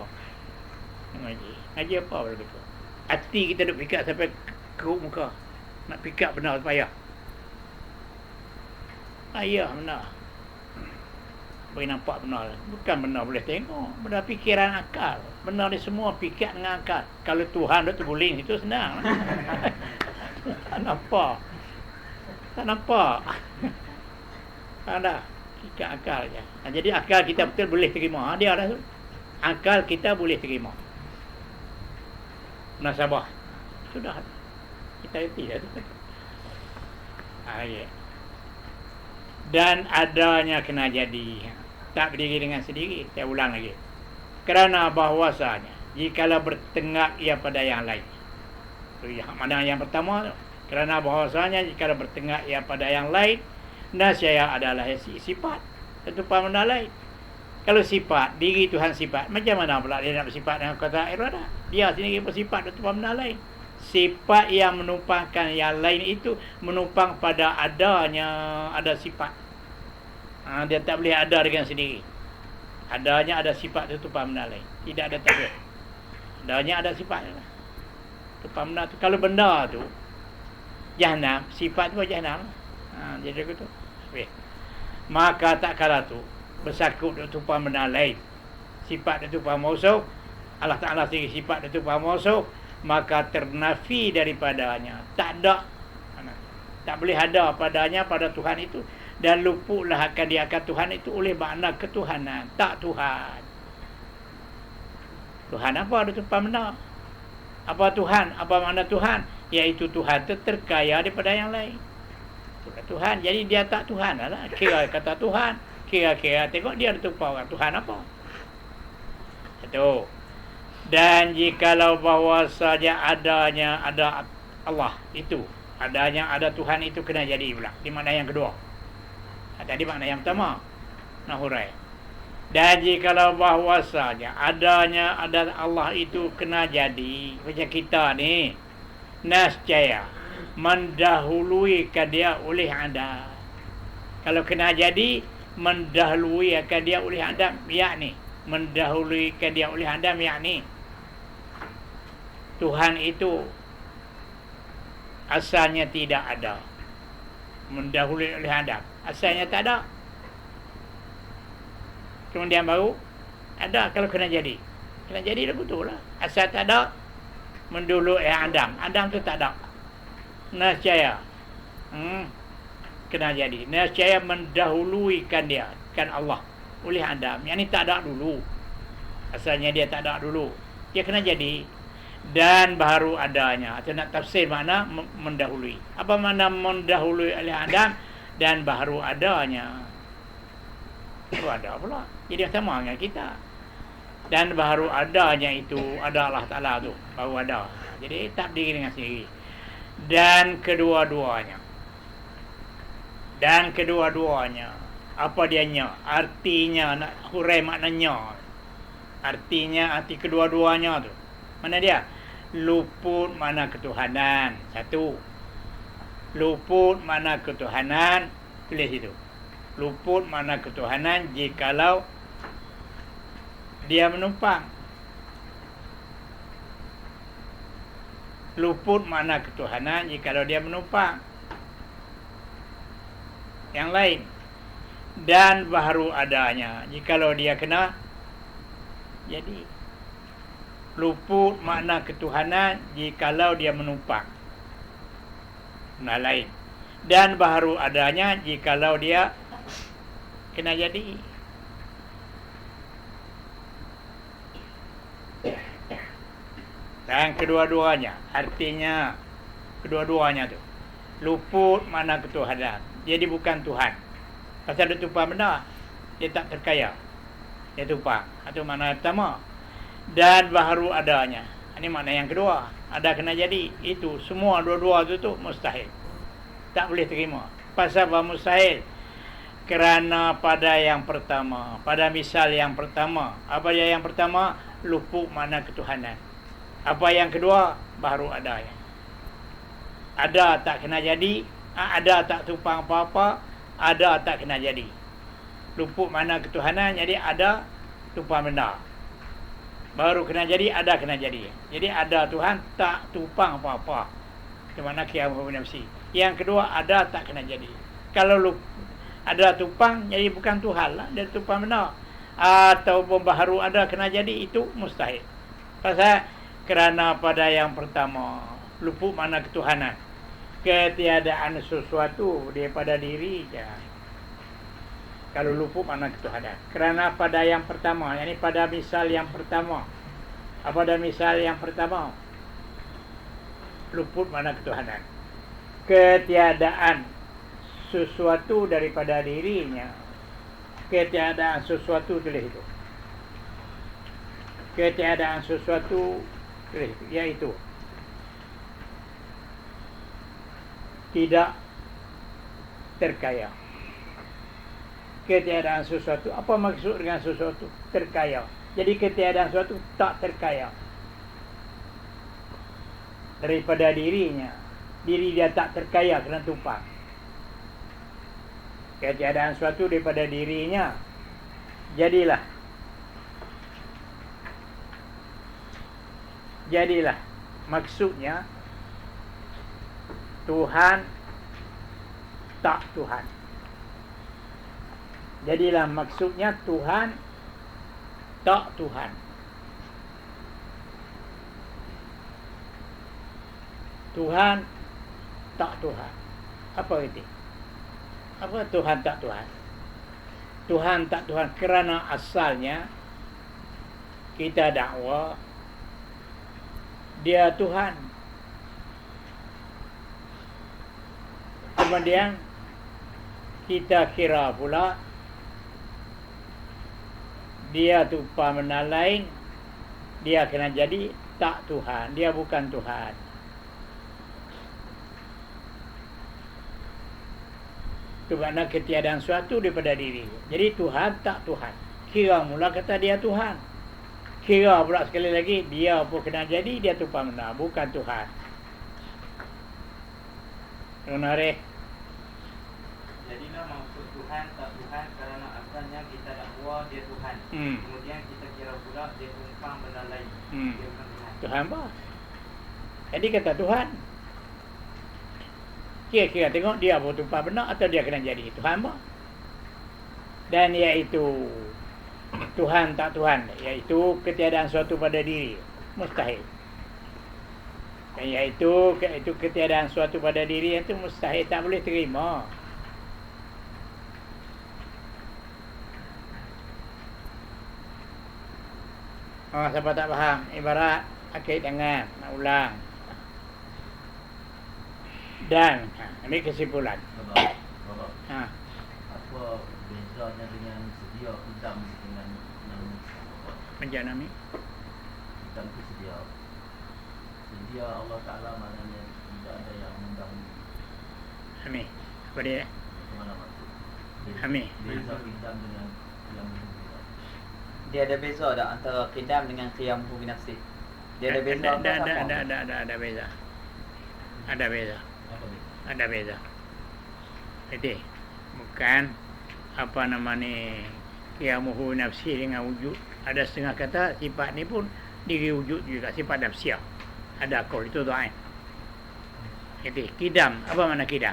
Mengaji. Ngaji apa begitu. Hati kita duk fikir sampai keruk muka. Nak fikir benar payah. Payah benar. Boleh nampak benar. Bukan benar boleh tengok. Benar fikiran akal. Benar ni semua fikir dengan akal. Kalau Tuhan duk terguling situ senang. Tak nampak. Tak nampak. Ada fikir akal je. Jadi akal kita betul boleh terima. Dia ada tu. Akal kita boleh terima. Nasabah. Sudah. Kita reti dah tu. Okay. Dan adanya kena jadi. Tak berdiri dengan sendiri. Saya ulang lagi. Kerana bahawasanya jikalau bertengak ia pada yang lain. Mana yang pertama tu. Kerana bahawasanya jikalau bertengak ia pada yang lain, nasya adalah sifat. Tentu benda lain. Kalau sifat, diri Tuhan sifat, macam mana pula dia nak bersifat dengan kata iradah? Dia sendiri bersifat tentu benda lain. Sifat yang menumpangkan yang lain itu menumpang pada ada sifat. Dia tak boleh ada dengan sendiri. Adanya ada sifat itu benda lain. Tidak ada tak boleh. Adanya ada sifat. Itu benda tu. Kalau benda tu Jahannam, sifat tu Jahannam. Jadi begitu. Maka tak kala tu bersakut itu benda lain. Sifat itu musuh. Allah Ta'ala sendiri sifat itu musuh. Maka ternafi daripadanya. Tak ada. Tak boleh ada padanya pada Tuhan itu. Dan luputlah akan dia akan Tuhan itu oleh makna ketuhanan. Tak Tuhan. Tuhan apa? Ada tumpah benar. Apa Tuhan? Apa makna Tuhan? Iaitu Tuhan terkaya daripada yang lain. Tuhan. Jadi dia tak Tuhan lah. Kira kata Tuhan. Kira-kira tengok dia ada tumpah orang. Tuhan apa? Itu. Dan jikalau bahawa saja adanya ada Allah itu. Adanya ada Tuhan itu kena jadi pula. Di mana yang kedua? Tadi makna yang pertama. Nak hurai. Dan jikalau bahawasanya adanya ada Allah itu kena jadi. Macam kita ni. Nascaya. Mendahului ke dia oleh anda. Kalau kena jadi. Mendahului ke dia oleh anda. Yakni. Mendahului ke dia oleh anda. Yakni. Tuhan itu. asalnya tidak ada. Mendahului oleh Adam. Asalnya tak ada. Kemudian baru ada kalau kena jadi. Kena jadi dah betul lah. Asal tak ada, mendahului Adam. Adam tu tak ada. Nescaya. Kena jadi. Nescaya mendahuluikan dia. Kan Allah. Oleh Adam. Yang ni tak ada dulu. Asalnya dia tak ada dulu. Dia kena jadi. Dan baru adanya. Atau nak tafsir makna mendahului. Apa makna mendahului oleh Adam dan baru adanya? Baru ada pula. Jadi sama dengan kita. Dan baru adanya itu ada Allah Ta'ala tu. Baru ada. Jadi tak berdiri dengan sendiri. Dan kedua-duanya. Apa dianya? Artinya, nak hurai maknanya. Artinya, arti kedua-duanya tu. Mana dia? Luput makna ketuhanan. Satu. Luput makna ketuhanan. Tulis itu. Luput makna ketuhanan jikalau dia menumpang. Luput makna ketuhanan jikalau dia menumpang. Yang lain. Dan baru adanya jikalau dia kena jadi. Luput makna ketuhanan jikalau dia menumpang. Nah lain. Dan baru adanya jikalau dia kena jadi. Dan kedua-duanya, artinya kedua-duanya tu luput makna ketuhanan. Jadi bukan Tuhan. Pasal dia tumpang benda, dia tak terkaya. Dia tumpang. Itu makna pertama. Dan baru adanya. Ini makna yang kedua. Ada kena jadi. Itu semua dua-dua tu mustahil. Tak boleh terima. Pasal apa mustahil? Kerana pada yang pertama, pada misal yang pertama, apa dia yang pertama? Luput makna ketuhanan. Apa yang kedua? Baru adanya. Ada tak kena jadi, ada tak tumpang apa-apa, ada tak kena jadi. Luput makna ketuhanan, jadi ada tumpang benda. Baru kena jadi, ada kena jadi. Jadi ada Tuhan, tak tumpang apa-apa. Itu makna kiamat nafsi. Yang kedua, ada tak kena jadi. Kalau ada tumpang, jadi bukan Tuhan lah. Dia tumpang benda. Ataupun baru ada kena jadi, itu mustahil. Pasal kerana pada yang pertama, luput makna ketuhanan. Ketiadaan sesuatu daripada diri je. Kalau luput makna ketuhanan. Kerana pada yang pertama, yakni pada misal yang pertama. Pada misal yang pertama, luput makna ketuhanan. Ketiadaan sesuatu daripada dirinya. Ketiadaan sesuatu tulis itu. Ketiadaan sesuatu tulis itu. Iaitu tidak terkaya. Ketiadaan sesuatu. Apa maksud dengan sesuatu? Terkaya. Jadi ketiadaan sesuatu tak terkaya. Daripada dirinya. Diri dia tak terkaya kerana tumpang. Ketiadaan sesuatu daripada dirinya. Jadilah. Maksudnya Tuhan tak Tuhan. Jadilah maksudnya Tuhan tak Tuhan. Tuhan tak Tuhan. Apa itu? Apa Tuhan tak Tuhan? Tuhan tak Tuhan kerana asalnya kita dakwa dia Tuhan. Kemudian kita kira pula dia tumpang benda lain, dia kena jadi tak Tuhan, dia bukan Tuhan. Itu makna ketiadaan suatu daripada diri. Jadi Tuhan tak Tuhan. Kira mula kata dia Tuhan. Kira pula sekali lagi dia pun kena jadi, dia tumpang benda, bukan Tuhan. Menarik. Jadilah maksud Tuhan tak Tuhan kerana asalnya kita dakwa dia Tuhan. Kemudian kita kira pula dia tumpang benda lain. Dia bukan Tuhan. Tuhan apa? Jadi kata Tuhan. Kira-kira tengok dia bertumpah benar atau dia kena jadi Tuhan apa. Dan iaitu Tuhan tak Tuhan, iaitu ketiadaan suatu pada diri, mustahil. Dan iaitu ketiadaan suatu pada diri itu mustahil, tak boleh terima. Oh, siapa tak faham? Ibarat akid tangan, nak ulang. Dan ini kesimpulan. Bapak, Ha. apa bezanya dengan sedia hitam dengan Macam mana ni? hitam itu sedia? Sedia Allah Ta'ala maknanya tidak ada yang mendahului. Amin. Apa dia? Macam mana maksud? Amin. Beza hitam dengan yang hitam. Dia ada beza tak antara qidam dengan qiyamuhu bi nafsih? Dia ada beza apa sama? Ada beza. Ada beza. Apa beza? Ada beza. Jadi bukan apa nama ni qiyamuhu nafsi dengan wujud. Ada setengah kata sifat ni pun diri wujud juga, sifat nafsiyah. Ada qaul itu dhaif. Jadi kidam, apa makna kidam?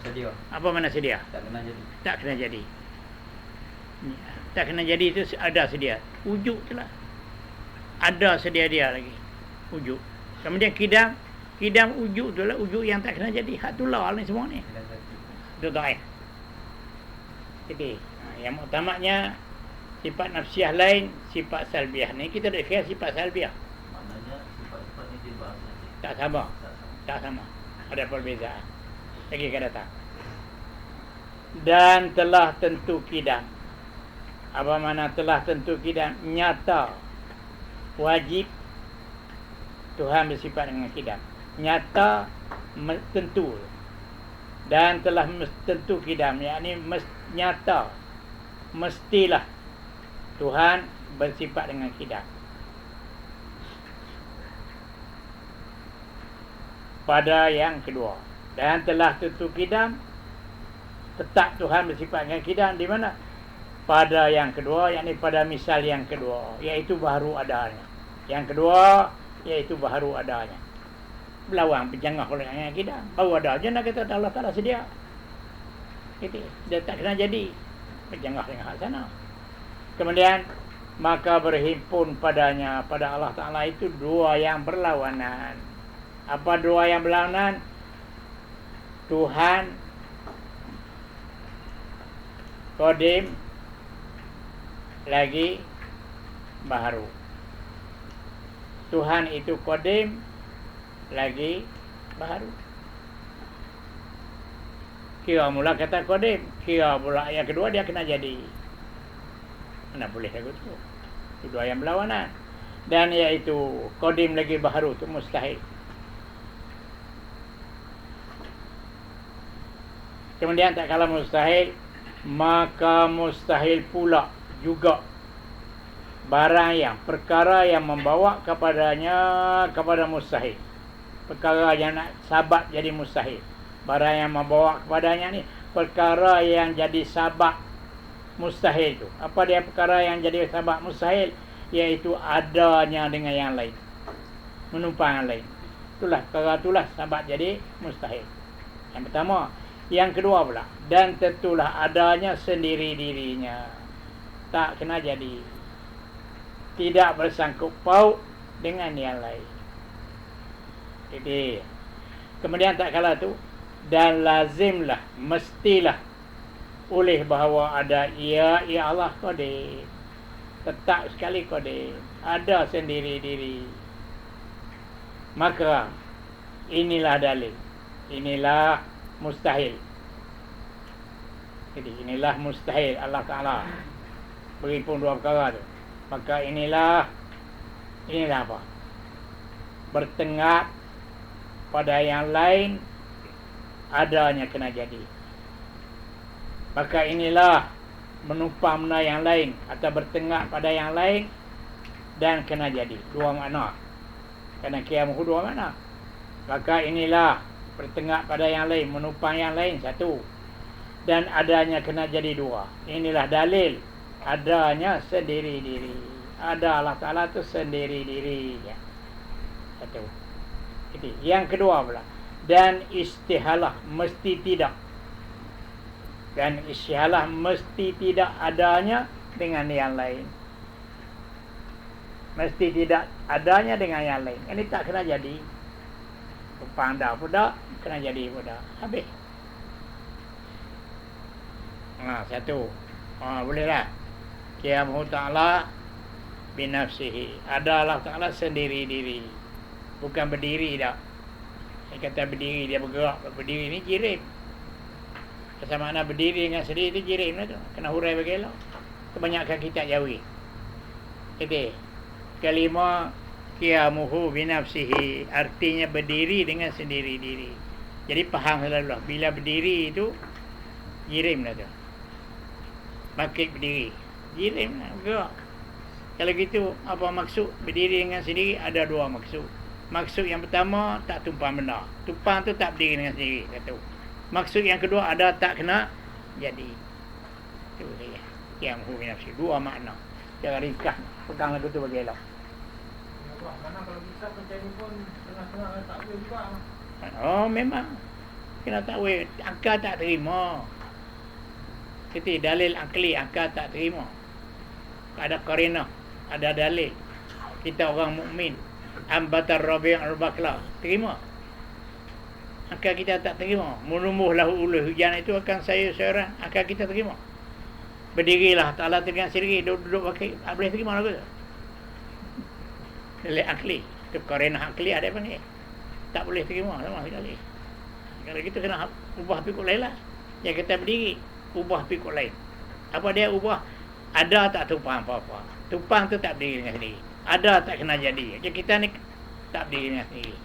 Sedia. Apa makna sedia? Tak kena jadi. Tak kena jadi. Tak kena jadi itu ada sedia. Wujud tu lah. Ada sedia dia lagi. Wujud. Kemudian kidam wujud tu lah. Wujud yang tak kena jadi. Hak tu lah ni semua ni. Itu dhaif. Jadi yang utamaknya sifat nafsiah lain, sifat salbiah ni kita dah kira sifat salbiah. Maknanya sifat-sifat ini dibahas nanti. Tak sama. Tak sama. Tak sama. Ada perbezaan. Lagi akan datang. Dan telah tentu kidam. Apa makna telah tentu kidam? Nyata. Wajib Tuhan bersifat dengan kidam. Nyata tentu. Dan telah tentu kidam. Yakni nyata. Mestilah Tuhan bersifat dengan kidam. Pada yang kedua. Dan telah tentu kidam. Tetap Tuhan bersifat dengan kidam di mana? Pada yang kedua, yakni pada misal yang kedua, iaitu baharu adanya. Yang kedua, iaitu baharu adanya. Belawang penjangah oleh yang kidam. Baru ada je nak kata Allah Ta'ala sedia. Itu dia tak kena jadi. Penjangah dengan hak sana. Kemudian maka berhimpun padanya, pada Allah Ta'ala itu dua yang berlawanan. Apa dua yang berlawanan? Tuhan qadim lagi baharu. Tuhan itu qadim lagi baharu. Kira mula kata qadim, kira pula yang kedua dia kena jadi. Mana boleh lagu tu? Itu dua yang berlawanan. Dan iaitu qadim lagi baharu itu mustahil. Kemudian tak kala mustahil, maka mustahil pula juga barang yang perkara yang membawa kepada mustahil. Perkara yang nak sabab jadi mustahil. Barang yang membawa kepadanya ni perkara yang jadi sabab mustahil tu. Apa dia perkara yang jadi sabab mustahil? Iaitu adanya dengan yang lain. Menumpang yang lain. Itulah perkara itulah sabab jadi mustahil. Yang pertama. Yang kedua pula, dan tentulah adanya sendiri dirinya. Tak kena jadi. Tidak bersangkut paut dengan yang lain. Jadi, kemudian tak kala tu, dan lazimlah, mestilah oleh bahawa ada ia Allah qadim. Tetap sekali qadim. Ada sendiri diri. Maka, inilah dalil. Inilah mustahil. Jadi inilah mustahil Allah Ta'ala berhimpun dua perkara tu. Maka inilah apa? Bertengah pada yang lain adanya kena jadi. Maka inilah menumpang benda yang lain atau bertengah pada yang lain dan kena jadi. Dua makna. Kerana qiyamuhu dua makna. Maka inilah bertengah pada yang lain, menumpang yang lain satu. Dan adanya kena jadi dua. Inilah dalil adanya sendiri diri. Ada Allah Ta'ala tu sendiri diri. Satu. Jadi yang kedua pula, Dan istihalah mesti tidak. Dan istihalah mesti tidak adanya dengan yang lain. Mesti tidak adanya dengan yang lain. Ini tak kena jadi. Pandai pun tak, kena jadi pun tak. Habis. Satu. Bolehlah. Qiyamuhu ta'ala binafsihi. Ada Allah Ta'ala sendiri-diri. Bukan berdiri tak. Dia kata berdiri, dia bergerak. Berdiri ni jirim. Sama makna berdiri dengan sendiri itu jirim lah tu. Kena hurai bagi elok. Kebanyakan kitab Jawi. Jadi, kelima qiyamuhu binafsihi, artinya berdiri dengan sendiri-diri. Jadi faham selalu lah. Bila berdiri itu jirim lah tu. Bangkit berdiri. Jirim lah, bergerak. Kalau gitu, apa maksud berdiri dengan sendiri? Ada dua maksud. Maksud yang pertama, tak tumpang benda. Tumpang tu tak berdiri dengan sendiri, kata. Maksud yang kedua, ada tak kena jadi. Itu dia. Qiyamuhu binafsihi. Dua makna. Cara ringkas. Pegang lagu tu bagi elok. Mana kalau kita mencari pun tengah-tengah tak boleh juga. Oh, memang. Kena takwil. Akal tak terima. Kita dalil akli, akal tak terima. Ada qarinah, ada dalil. Kita orang mukmin. Ambatar Rabi' al-Bakla. Terima. Akal kita tak terima. Menumbuh lahu ulu hujan itu akan saya seorang. Akal kita terima. Berdirilah Ta'ala dengan sendiri. Duduk pakai. Tak boleh terima lagu tu. Dalil akli. Itu qarinah akli ada panggil. Tak boleh terima sama sekali. Kalau gitu kena ubah pikul lain lah. Yang kita berdiri, ubah pikul lain. Apa dia ubah? Ada tak tumpang apa-apa. Tumpang tu tak berdiri dengan sendiri. Ada tak kena jadi. Jadi kita ni tak berdiri dengan sendiri.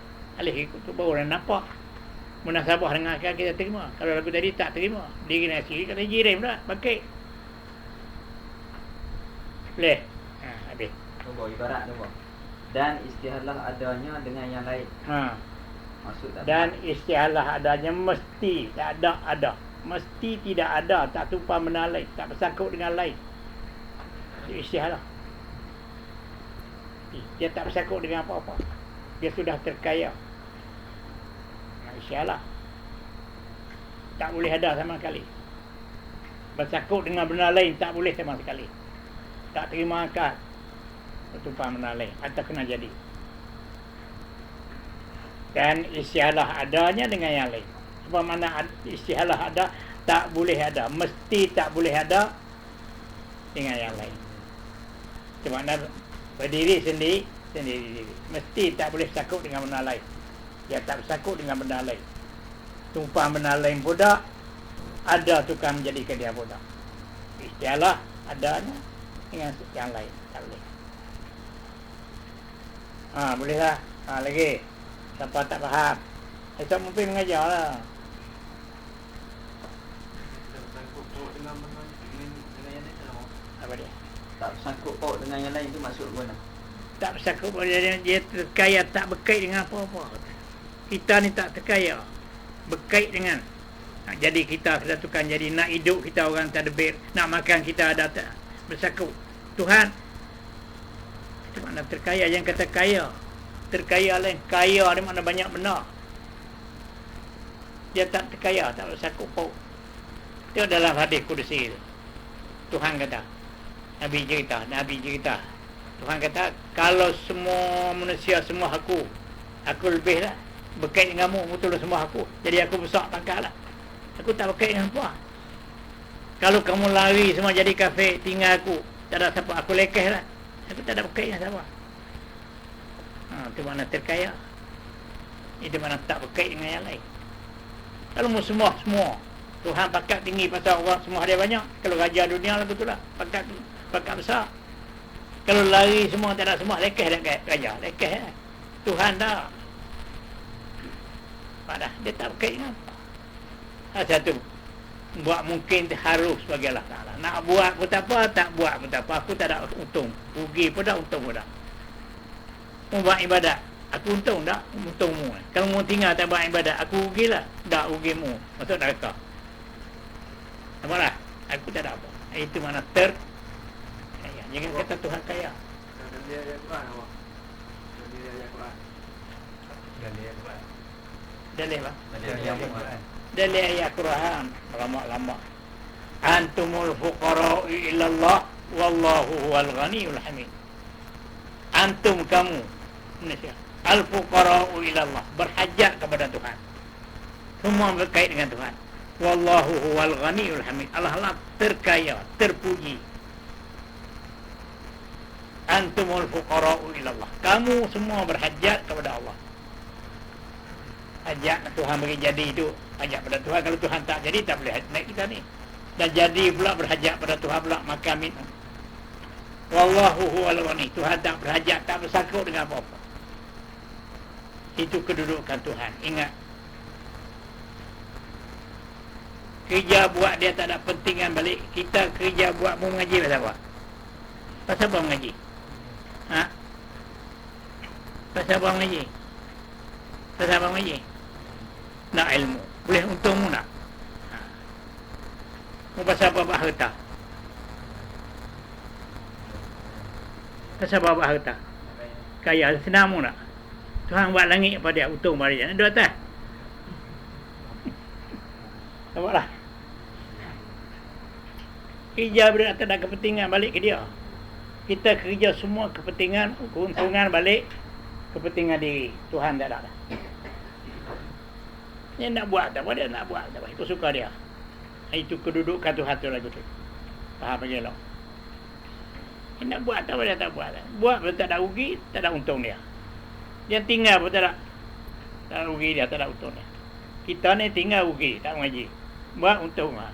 Alih ikut tu baru dah nampak. Munasabah dengan akal kita terima. Kalau lagu tadi tak terima. Berdiri dengan sendiri, kata jirim dah. Pakai. Boleh? Habis. Tunggu ibarat tu. Dan istihalah adanya dengan yang lain. Maksud tak? Dan istihalah adanya mesti tak ada. Mesti tidak ada, tak tumpang benda lain, tak bersangkut dengan lain. Itu istihalah. Dia tak bersangkut dengan apa-apa. Dia sudah terkaya. Istihalah. Tak boleh ada sama sekali. Bersangkut dengan benda lain tak boleh sama sekali. Tak terima akal. Bertumpang benda lain atau kena jadi. Dan istihalah adanya dengan yang lain. Apa makna istihalah ada? Tak boleh ada. Mesti tak boleh ada dengan yang lain. Itu makna berdiri sendiri. Mesti tak boleh bersangkut dengan benda lain. Dia tak bersangkut dengan benda lain. Tumpang benda lain pun tak. Ada tukang menjadikan dia pun tak. Istihalah adanya dengan yang lain. Tak boleh. Boleh lah. Lagi. Siapa tak faham? Esok mungkin mengajar lah. Apa dia? Tak bersangkut paut dengan yang lain tu maksud mana? Tak bersangkut paut dia terkaya, tak berkait dengan apa-apa. Kita ni tak terkaya. Berkait dengan. Jadi kita tukang jadi nak hidup kita orang tadbir, nak makan kita ada tak bersangkut. Tuhan itu makna terkaya, yang kata kaya. Terkaya lain, kaya ni makna banyak benda. Dia tak terkaya, tak bersangkut paut. Itu dalam hadis kudusi. Tuhan kata, Nabi cerita. Tuhan kata, kalau semua manusia semua aku lebih lah. Berkait denganmu, betul semua aku. Jadi aku besar pangkat lah. Aku tak berkait dengan apa. Kalau kamu lari semua jadi kafir, tinggal aku, tak ada siapa, aku lekeh lah. Aku tak ada berkait dengan siapa. Itu mana terkaya. Itu mana tak berkait dengan yang lain. Kalau semua Tuhan pangkat tinggi pasal orang semua ada banyak. Kalau raja dunia lah betul lah, pangkat besar. Kalau lari semua tak ada semua, lekeh raja, lekeh lah. Tuhan dah. Pada dia tak berkait dengan apa. Satu, buat mungkin harus bagi Allah Ta'ala. Nak buat pun tak apa, tak buat pun tak apa. Aku tak ada untung. Rugi pun dah, untung pun dah. Buat ibadat, aku untung tak? Untungmu. Kalau mu tinggal tak buat ibadat, aku rugilah. Tak rugimu. Masuk neraka. Nampak lah? Aku tak ada apa. Itu mana kaya. Jangan kata Tuhan kaya. Dan dia ayat Quran apa? Dan dia ayat Quran. Dalil apa? Quran. Dalil ayat Quran lama-lama. Antumul fuqara'u ila Allah wallahu huwal ghaniyul hamid. Antum kamu Indonesia al fuqara'u ila Allah, berhajat kepada Tuhan. Semua berkait dengan Tuhan. Wallahu huwal ghaniyul hamid. Allah lah terkaya, terpuji. Antumul fuqara'u ila Allah. Kamu semua berhajat kepada Allah. Hajat Tuhan bagi jadi itu hajat pada Tuhan. Kalau Tuhan tak jadi, tak boleh naik kita ni. Dan jadi pula berhajat pada Tuhan pula, maka amin. Wallahu huwal ghani. Tuhan tak berhajat, tak bersakut dengan apa-apa. Itu kedudukan Tuhan. Ingat. Kerja buat dia tak ada pentingan balik. Kita kerja buat mau mengaji pasal apa? Pasal apa mengaji? Ha? Pasal apa mengaji? Pasal apa mengaji? Nak ilmu. Boleh untungmu nak? Ha. Mau pasal apa harta? Pasal apa harta? Kaya. Senang nak? Tuhan buat langit pada dia. Untung pada dia. Dua atas. Nampaklah. Kerja berada tak ada kepentingan balik ke dia. Kita kerja semua kepentingan, keuntungan balik kepentingan diri. Tuhan tak ada. Dia nak buat apa, dia nak buat apa. Itu suka dia. Itu kedudukan Tuhan tu lagu tu. Faham lagi lah. Dia nak buat apa, dia tak buat. Buat pun tak ada rugi, tak ada untung dia. Dia tinggal pun tak ada rugi dia, tak ada untung dia. Kita ni tinggal rugi, tak mengaji. Buat untung lah.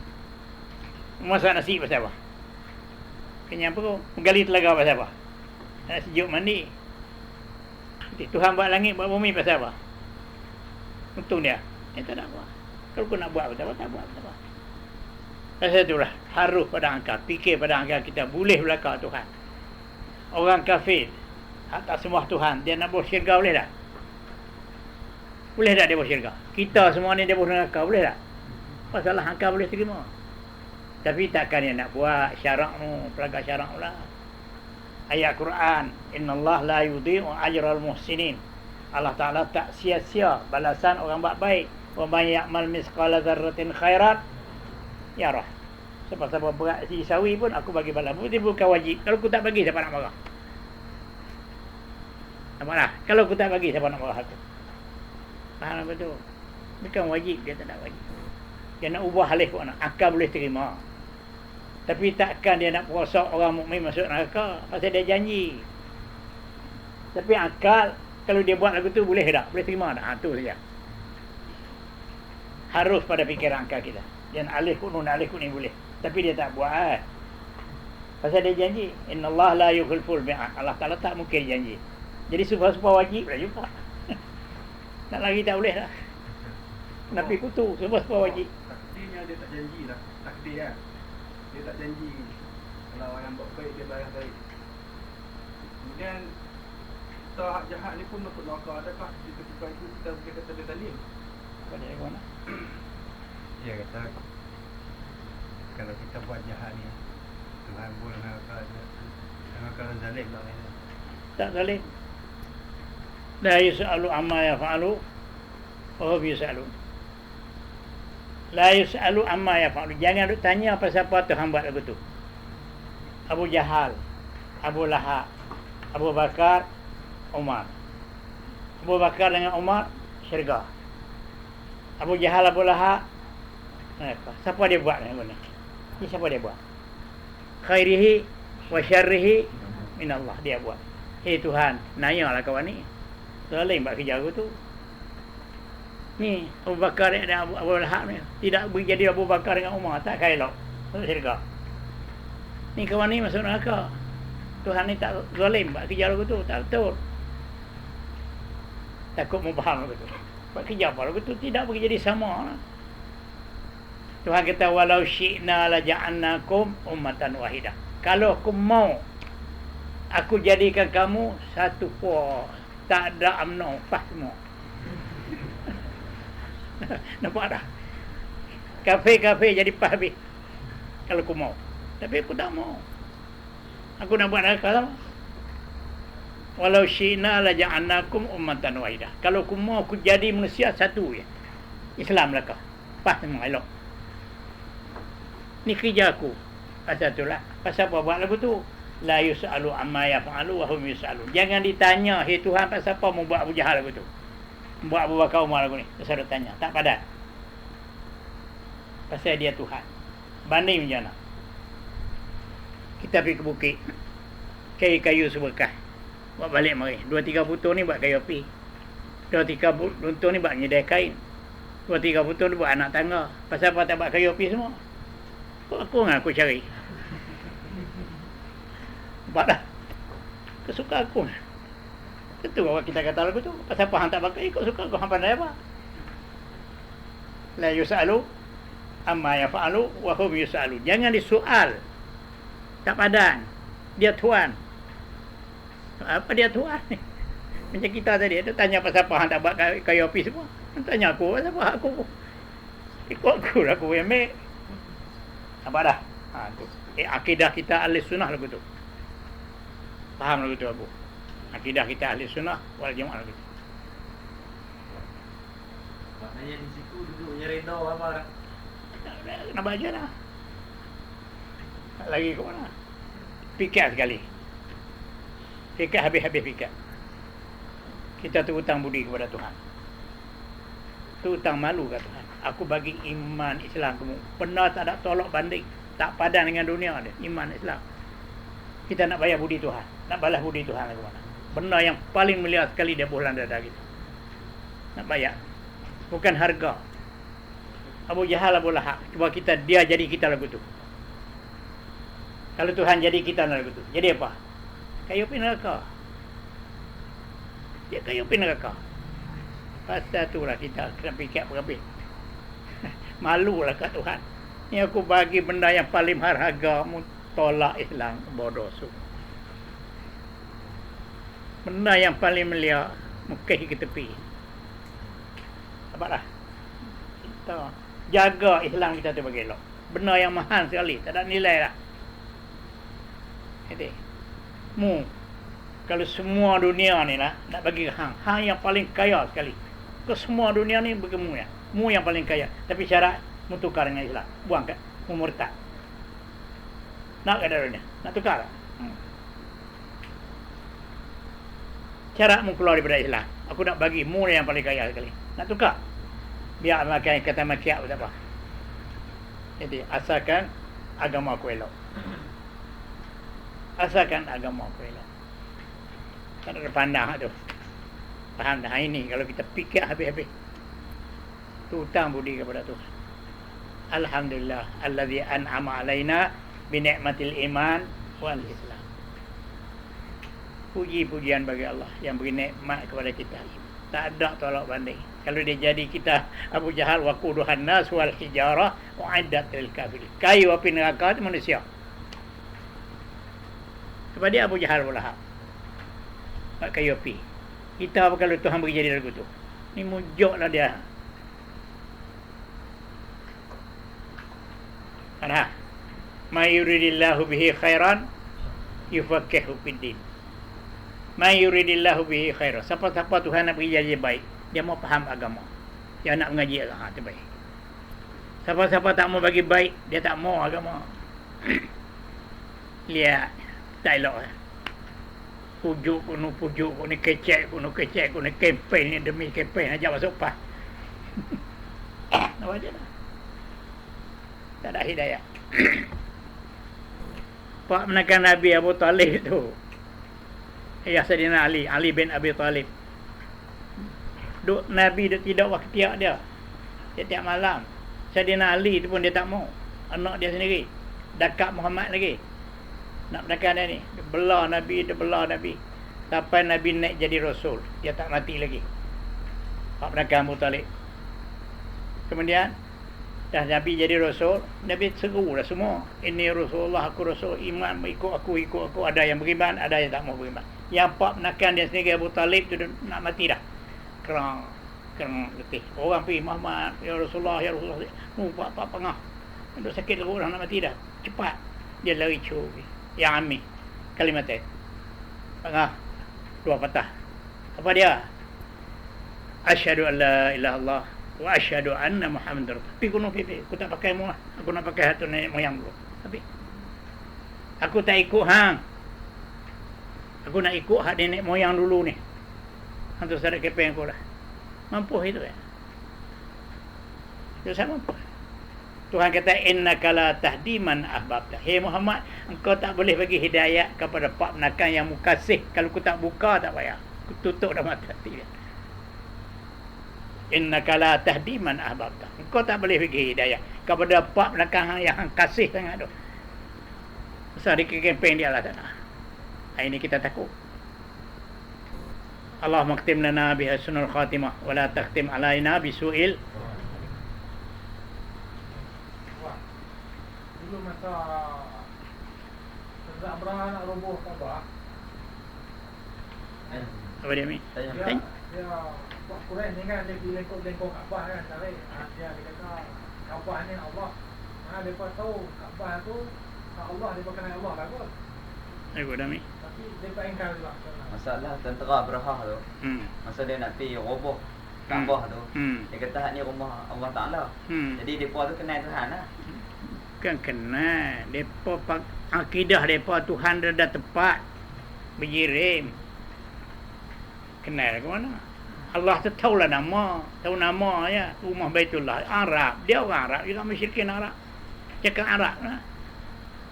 Masak nasi pasal apa? Kenyang perut. Menggali telaga pasal apa? Nak sejuk mandi. Tuhan buat langit, buat bumi pasal apa? Untung dia. Dia tak nak buat. Kalau kau nak buat pasal apa, tak buat pasal apa. Pasal itulah. Harus pada angka. Fikir pada angka kita. Boleh belakang Tuhan. Orang kafir. Tak sembah Tuhan. Dia nak bawa syurga boleh tak? Boleh tak dia bawa syurga? Kita semua ni dia bawa neraka. Boleh tak? Masalah angka boleh terima. Tapi takkan dia nak buat syarak tu, pelagak syarak pula. Ayat Quran, innallaha la yudhi'u ajral muhsinin. Allah Taala tak sia-sia balasan orang buat baik. Wa may ya'mal misqala dzarratin khairan yarah. Siapa-siapa berat si sawi pun aku bagi balas. Itu bukan wajib. Kalau aku tak bagi, siapa nak marah? Nampaklah. Kalau aku tak bagi, siapa nak marah aku? Faham betul? Bukan wajib, dia tak nak wajib. Dia nak ubah halih pun nak. Akal boleh terima. Tapi takkan dia nak puasa orang mukmin masuk neraka pasal dia janji. Tapi akal kalau dia buat lagu tu boleh tak? Boleh terima tak? Ha, tu saja. Harus pada fikiran akal kita. Dan alih kunun ni boleh. Tapi dia tak buat. Pasal dia janji. Innallaha la yukhliful mi'ad. Allah Taala tak mungkin janji. Jadi supaya wajib lah juga. Nak lagi tak boleh lah. Nabi kutu supaya wajib. Takdirnya dia tak janji lah. Takdir lah. Dia tak janji. Kalau orang buat baik, dia balas baik. Kemudian kita hak jahat ni pun masuk neraka. Adakah ketika itu kita boleh kata dia zalim? Apa dia mana? Dia kata kalau kita buat jahat ni Tuhan pun neraka zalim tak main. Tak zalim. La yus'alu amma yaf'alu wa hum yus'alun. La yus'alu amma yaf'alu. Jangan duk tanya pasal apa Tuhan buat lagu tu. Abu Jahal, Abu Lahab, Abu Bakar, Umar. Abu Bakar dengan Umar syurga. Abu Jahal, Abu Lahab neraka. Siapa dia buat ni benda? Ni siapa dia buat? Khairihi wa syarrihi min Allah, dia buat. Hei Tuhan, nanyalah kawan ni. Zalim buat kerja aku tu. Ni Abu Bakar dan Abu Lahab ni tidak jadi Abu Bakar dengan Umar, tak elok. Masuk syurga. Ni kawan ni masuk neraka. Tuhan ni tak zalim buat kerja aku tu, tak betul. Takut memfaham aku tu. Buat kerja apa aku tu tidak boleh jadi sama. Tuhan kata walau syi'na la ja'alnakum ummatan wahidah. Kalau aku mau aku jadikan kamu satu puak, tak ada amno, pas semua. Nampak tak? Kafe jadi pas habis. Kalau aku mau. Tapi aku tak mau. Aku nak buat neraka sama. walau syi'na la ja'alnakum ummatan wahidah. Kalau aku mau aku jadi manusia satu je. Islam lah kau. Pas memang elok. Ni kerja aku. Pasal itulah. Pasal apa buat lagu tu? La yus'alu amma yaf'alu wa hum yus'alun. Jangan ditanya, "Hei Tuhan, pasal apa mu buat Abu Jahal lagu tu? Buat Abu Bakar Umar lagu ni?" Pasal dia tanya. Tak padat. Pasal dia Tuhan. Banding macam mana? Kita pergi ke bukit. Cari kayu seberkah. Buat balik mari. 2-3 butur ni buat kayu api. 2-3 butur ni buat nyedai kain. 2-3 butur ni buat anak tangga. Pasal apa tak buat kayu api semua? Aku dengan aku cari. Buat dah. Kesuka aku. Itu bahawa kita kata lagu tu. Pasal apa hang tak pakai, ikut suka aku. Hang pandai apa? La yus'alu amma yaf'alu wa hum yus'alun. Jangan disoal. Tak padan. Dia Tuhan. Apa dia Tuhan ni? Macam kita tadi. Dia tanya pasal apa hang tak buat kayu api semua. Tanya aku. Pasal apa aku? Ikut aku lah. Aku ambil. Apa dah? Tu. Akidah kita ahli sunnah lagu tu. Faham lagu tu aku? Akidah kita ahli sunnah wal jamaah lagu tu. Maknanya di situ duduknya reda apa dah? Nak baca dah. Lagi ke mana? Fikir sekali. Fikir habis-habis fikir. Kita tu hutang budi kepada Tuhan. Tu hutang malu kat Tuhan. Aku bagi iman Islam kamu. Benar tak ada tolak banding. Tak padan dengan dunia dia. Iman Islam. Kita nak bayar budi Tuhan. Nak balas budi Tuhan ke mana? Benda yang paling mulia sekali dia bulan dada kita. Nak bayar. Bukan harga. Abu Jahal, Abu Lahab. Cuba kita, dia jadi kita lagu tu. Kalau Tuhan jadi kita lagu tu. Jadi apa? Kayu api neraka. Dia kayu api neraka. Pasal itulah kita kena fikir berhabis. Malulah kat Tuhan. Ni aku bagi benda yang paling berharga, mu tolak Islam, bodoh semua. Benda yang paling mulia, mukih ke tepi. Apa dah? Kita jaga Islam kita tu bagi elok. Benda yang mahal sekali, tak ada nilai lah. Jadi, kalau semua dunia ni lah, nak bagi hang yang paling kaya sekali. Ke semua dunia ni bagi mu ya. Mu yang paling kaya. Tapi syarat mu tukar dengan Islam. Buang kat mu murtad. Nak ke dunia? Nak tukar tak? Syarat mu keluar daripada Islam. Aku nak bagi mu yang paling kaya sekali. Nak tukar? Biar makan kata makiat tak apa. Jadi asalkan agama aku elok. Asalkan agama aku elok. Tak ada pandang tu. Faham dah ini kalau kita fikir habis-habis. Tu hutang budi kepada Tuhan. Alhamdulillah allazi an'ama alaina bi ni'matil iman wal Islam. Puji-pujian bagi Allah yang beri nikmat kepada kita. Tak ada tolak banding. Kalau dia jadi kita Abu Jahal wa quduhan nas wal hijarah u'iddat lil kafirin. Kayu api neraka itu manusia. Sebab dia Abu Jahal pula. Pak kayu api. Kita apa kalau Tuhan bagi jadi lagu tu? Ni mujuklah dia. Ana ma yuridillahu bihi khairan yufaqihu fiddin. Ma yuridillahu bihi khairan. Siapa-siapa Tuhan nak bagi jadi baik, dia mau faham agama. Dia nak mengaji agama tu baik. Siapa-siapa tak mau bagi baik, dia tak mau agama. Lihat tak elok. Pujuk ni kecek kuno kempen ni demi kempen aja masuk pas. Nak baca dah. Tak ada hidayah. Pak menekan Nabi Abu Talib tu. Ya Sayyidina Ali bin Abi Talib. Nabi dia tidak waktu tiap dia. Tiap malam. Sayyidina Ali tu pun dia tak mau. Anak dia sendiri. Dekat Muhammad lagi. Nak menekan dia ni. Dia belah Nabi. Sampai Nabi naik jadi Rasul. Dia tak mati lagi. Pak menekan Abu Talib. Kemudian dah Nabi jadi Rasul, Nabi seru dah semua. Ini Rasulullah, aku Rasul, iman, ikut aku. Ada yang beriman, ada yang tak mau beriman. Yang Pak menekan dia sendiri Abu Talib tu nak mati dah. Kerang letih. Orang pergi Muhammad, ya Rasulullah. Pak pengah. Untuk sakit orang nak mati dah. Cepat. Dia lari curi. Yang ambil kalimat pengah. Dua patah. Apa dia? Asyhadu an la ilaha illallah wa asyhadu anna Muhammadar Rasul. Tapi kuno pipi, aku tak pakai mu. Aku nak pakai hatu nenek moyang dulu. Tapi aku tak ikut hang. Aku nak ikut hak nenek moyang dulu ni. Hantu sarak kepeng aku dah. Mampu itu ya. Itu saya mampu. Tuhan kata innaka la tahdi man ahbabta. Hei Muhammad, engkau tak boleh bagi hidayah kepada pak penakan yang mukasih. Kalau aku tak buka tak payah. Aku tutup dah mata hati dia. Innaka la tahdi man ahbabta. Engkau tak boleh bagi hidayah kepada pak penakan yang kasih sangat tu. Besar di kempeng dia lah sana. Ini kita takut. Allahumma khtim lana bi husnul khatimah wa la takhtim alaina bi su'il. Dulu masa Abraham nak roboh Kaabah, Apa dia ni? dia buat Quran ni kan, dia pergi lengkok Kaabah kan, tarik. Dia kata Kaabah ni Allah. Mereka tahu Kaabah tu Allah, dia kenal Allah lah kot. Aku dah ni. Tapi mereka engkar juga. Masalah tentera Abrahah tu, masa dia nak pergi roboh Kaabah tu, dia kata ni rumah Allah Ta'ala. Jadi mereka tu kenal Tuhan lah. Kan kenal. Mereka akidah mereka Tuhan dia dah tepat. Berjirim. Kenal ke mana? Allah tu tahulah nama. Tahu nama ya. Rumah Baitullah. Arab. Dia orang Arab juga, musyrikin Arab. Cakap Arab lah.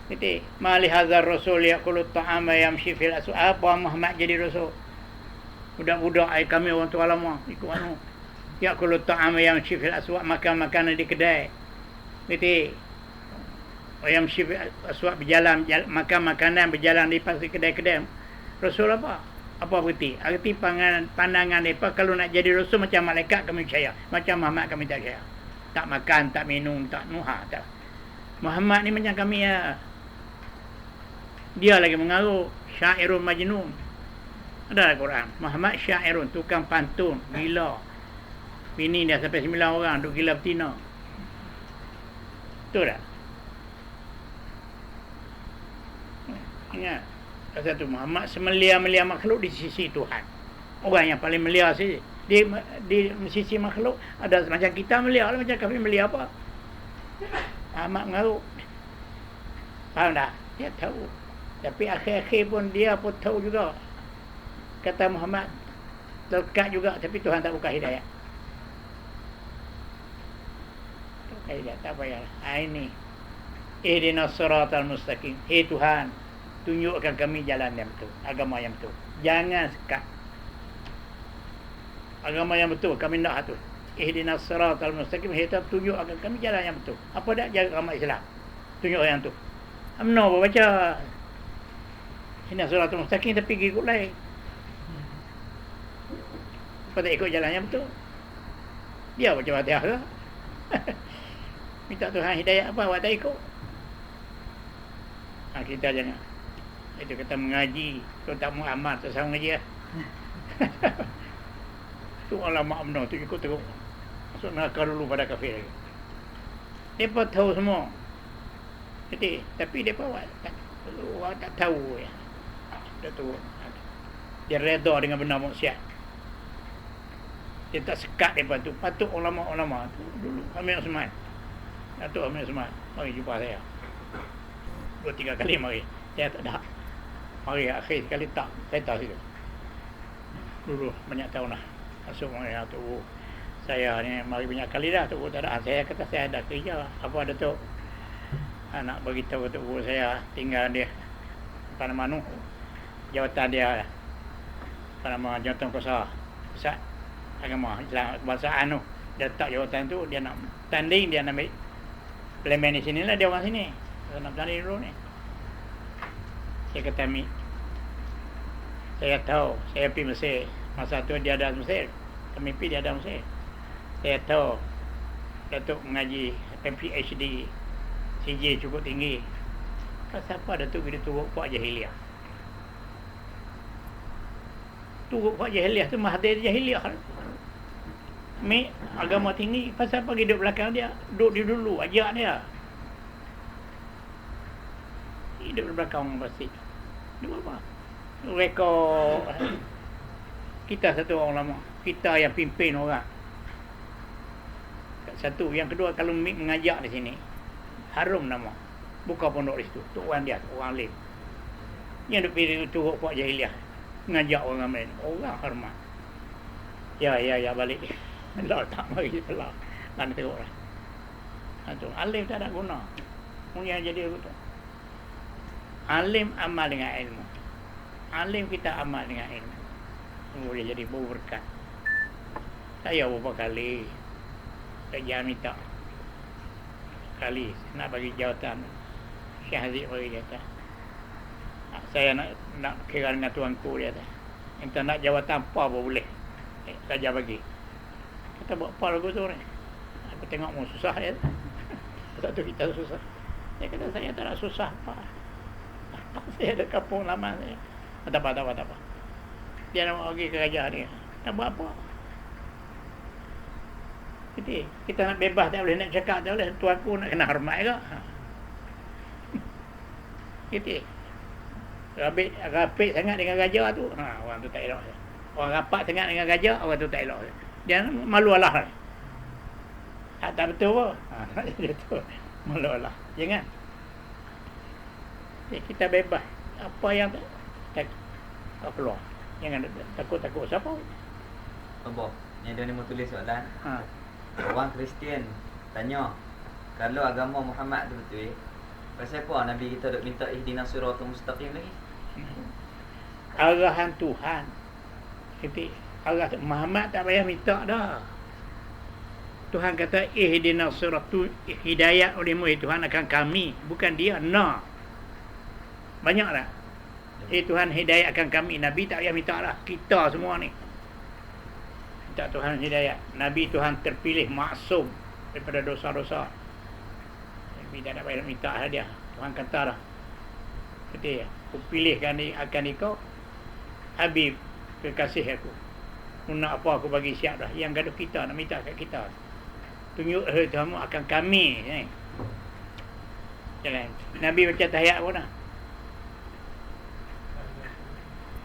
Jadi, mali hazar rasul yaqulu ta'ama yamshi fil aswaq. Apa Muhammad jadi rasul? Budak-budak kami orang tua lama ikut anu. Yaqulu ta'ama yamshi fil aswaq, makan makanan di kedai. Jadi, yamshi fil aswaq, berjalan makan makanan berjalan di pasar kedai-kedai. Rasul apa? Apa berarti? Arti pandangan mereka kalau nak jadi rasul macam malaikat kami percaya. Macam Muhammad kami tak percaya. Tak makan, tak minum, tak nuha, tak. Muhammad ni macam kami ya. Dia lagi mengaruh syairun majnun. Ada Quran. Muhammad syairun, tukang pantun, gila. Bini dia sampai 9 orang duk gila betina. Betul tak? Ingat. Satu Muhammad semelia-melia makhluk di sisi Tuhan. Orang yang paling melia sih di sisi makhluk ada macam kita melia lah, macam kami melia apa? Muhammad mengaruh. Faham tak? Dia tahu. Tapi akhir-akhir pun dia pun tahu juga. Kata Muhammad terkat juga, tapi Tuhan tak buka hidayah. Hidayah tak payah. Ini ihdinas siratal mustaqim. Hei Tuhan, tunjukkan kami jalan yang betul, agama yang betul. Jangan sekat. Agama yang betul kami nak atur. Ihdinas siratal mustaqim. Hei Tuhan, tunjukkan kami jalan yang betul. Apa dak jaga agama Islam? Tunjuk yang tu. Amno baca ihdinas siratal mustaqim tapi ikut lain. Apa tak ikut jalan yang betul? Dia baca Fatihah ke? Minta Tuhan hidayah apa awak tak ikut? Kita jangan. Itu kata mengaji. Kalau tak mau amat, tak sama mengaji lah. Tu ulama benar tu ikut teruk. Masuk neraka dulu pada kafir lagi. Mereka tahu semua. Jadi, tapi mereka awak tak tahu ya. Dia tu. Dia reda dengan benar maksiat. Dia tak sekat mereka tu. Patut ulama-ulama tu dulu. Amir Osman. Datuk Amir Osman. Mari jumpa saya. 2-3 kali mari. Saya tak ada. Mari akhir sekali tak. Saya tak situ. Dulu banyak tahun lah. Masuk mari tu. Saya ni mari banyak kali dah tu. Tak ada. Saya kata saya ada kerja. Apa ada tu? Nak beritahu tu saya tinggal dia. Apa nama nu? Jawatan dia. Apa nama jawatan kuasa. Pusat agama Islam kebangsaan tu. Dia letak jawatan tu. Dia nak tanding. Dia nak ambil pelemen di sini lah. Dia orang sini. Dia nak tanding dulu ni. Saya kata Mi, saya tahu, saya pergi Mesir. Masa tu dia ada Mesir. Kami pergi dia ada Mesir. Saya tahu Datuk mengaji PhD, CJ cukup tinggi. Siapa Datuk bila turut puak jahiliah? Turut puak jahiliah tu mahdir jahiliah. Mi agama tinggi. Pasal apa hidup belakang dia? Duduk di dulu, ajak dia. Hidup di belakang pasti. Dia apa? Rekod Kita satu orang ulama. Kita yang pimpin orang. Satu. Yang kedua, kalau mengajak di sini, harum nama. Buka pondok di situ. Tok Wan dia, orang alim. Yang duk pilih turut kuat jahiliah. Mengajak orang lain. Orang hormat. Ya, balik. Allah tak mari pula. Dan teruk lah. Itu alim tak ada guna. Yang jadi begitu. Alim amal dengan ilmu. Alim kita amal dengan ilmu. Boleh jadi berkat. Saya beberapa kali kerja minta kali nak bagi jawatan. Syekh Haziq bagi dia kata, saya nak kira dengan tuanku dia kata, minta nak jawatan apa pun boleh. Saja bagi. Kata buat apa lagu tu ni? Aku tengok mu susah dia. Satu kita susah. Dia kata saya tak nak susah apa. Saya ada kampung lama saya. Tak apa. Dia nak pergi ke raja dia. Nak buat apa? Jadi, kita nak bebas tak boleh, nak cakap tak boleh. Tuanku nak kena hormat ke? Jadi, rapik sangat dengan raja tu. Orang tu tak elok. Orang rapat sangat dengan raja, orang tu tak elok. Dia malu Allah. Tak betul apa? Dia tu malu Allah. Jangan. Kita bebas. Apa yang tak keluar. Jangan takut siapa. Abah, yang dia ni mau tulis soalan. Orang Kristian tanya, kalau agama Muhammad tu betul, pasal apa Nabi kita duk minta ihdinas siratal mustaqim lagi? Arahan Tuhan. Jadi arah Muhammad tak payah minta dah. Tuhan kata ihdinas siratal, hidayah olehmu Tuhan akan kami, bukan dia nak. Banyak dah. Tuhan hidayah akan kami. Nabi tak payah minta dah. Kita semua ni minta Tuhan hidayah. Nabi Tuhan terpilih maksum daripada dosa-dosa. Nabi tak payah minta hadiah. Tuhan kata dah, kata aku pilihkan akan ikut Habib, kekasih aku. Nak apa aku bagi siap dah. Yang gaduh kita nak minta kat kita. Tunjuk Tuhanmu akan kami ni. Jalan. Nabi baca tahiyat pun dah.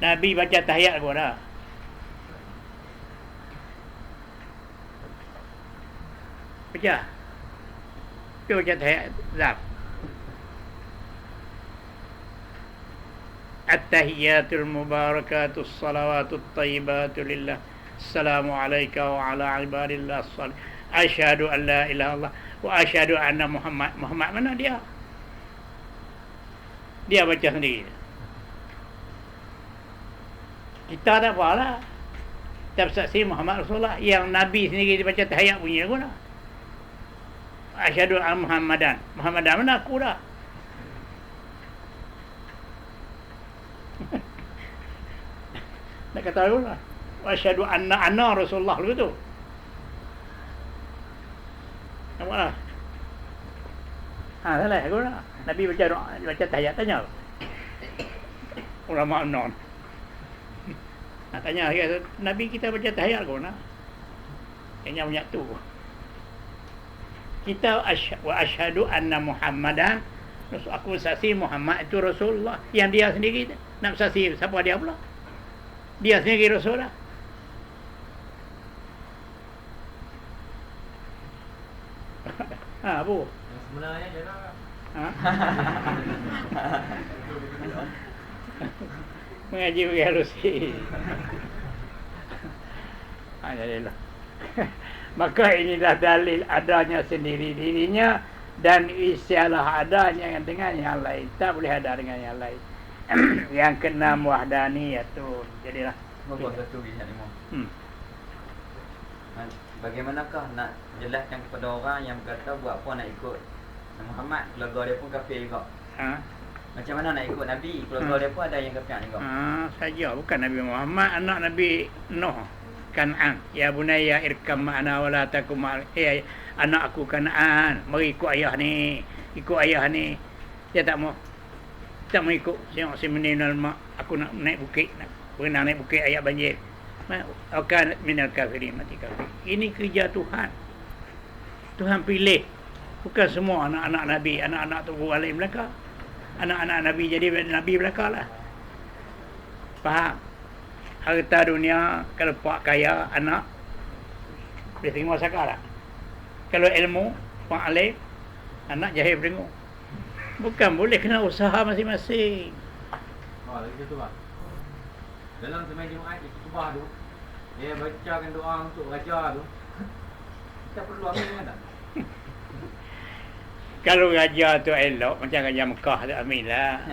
Nabi baca tahiyat pun dah. Baca. Dia baca tahiyat zab. At-tahiyyatul mubarakatus salawatut thayyibatu lillah. Assalamu alayka wa ala ibadillah salih. Asyhadu an la ilaha illallah wa asyhadu anna Muhammad. Muhammad mana dia? Dia baca sendiri. Kita tak apalah. Kita bersaksi Muhammad Rasulullah. Yang Nabi sendiri dia baca tahiyat punya guna. Asyhadu anna Muhammadan. Muhammadan mana aku dah. Nak kata apa lah? Asyhadu anna Rasulullah begitu. Nampak lah. Salah aku dah. Nabi baca tahiyat tanya. Ulama non. Nak tanya Nabi kita baca tahiyat kau nak? Yang banyak tu. Kita asyhadu anna Muhammadan, aku saksi Muhammad itu Rasulullah. Yang dia sendiri nak saksi siapa dia pula? Dia sendiri Rasul lah. Bu. Sebenarnya dia nak. Mengaji bagi halusi. Jadilah. Maka inilah dalil adanya sendiri dirinya dan isyalah adanya dengan yang lain. Tak boleh ada dengan yang lain. Yang keenam wahdaniyatun. Jadilah. Bagaimanakah nak jelaskan kepada orang yang berkata buat apa nak ikut Muhammad, keluarga dia pun kafir juga. Macam mana nak ikut Nabi, keluarga dia pun ada yang kafir juga. Saja bukan Nabi Muhammad, anak Nabi Nuh, Kan'an. Ya bunayya irkam ma'ana wala takum anak aku Kan'an, mari ikut ayah ni, Dia tak mau ikut. Tengok si meninal mak, aku nak naik bukit, nak berenang naik bukit ayat banjir. Akan minal kafirin, mati kafir. Ini kerja Tuhan. Tuhan pilih. Bukan semua anak-anak Nabi, anak-anak tu alim belaka. Anak-anak Nabi jadi Nabi belaka lah. Faham? Harta dunia, kalau pak kaya, anak, boleh terima zakat tak? Kalau ilmu, pak alim, anak jahil beringu. Bukan, boleh kena usaha masing-masing. Oh, lagi satu bang. Dalam semai Jumaat di khutbah tu, dia bacakan doa untuk raja tu. Kita perlu ambil tak? Kalau raja tu elok, macam Raja Mekah tu, ambillah.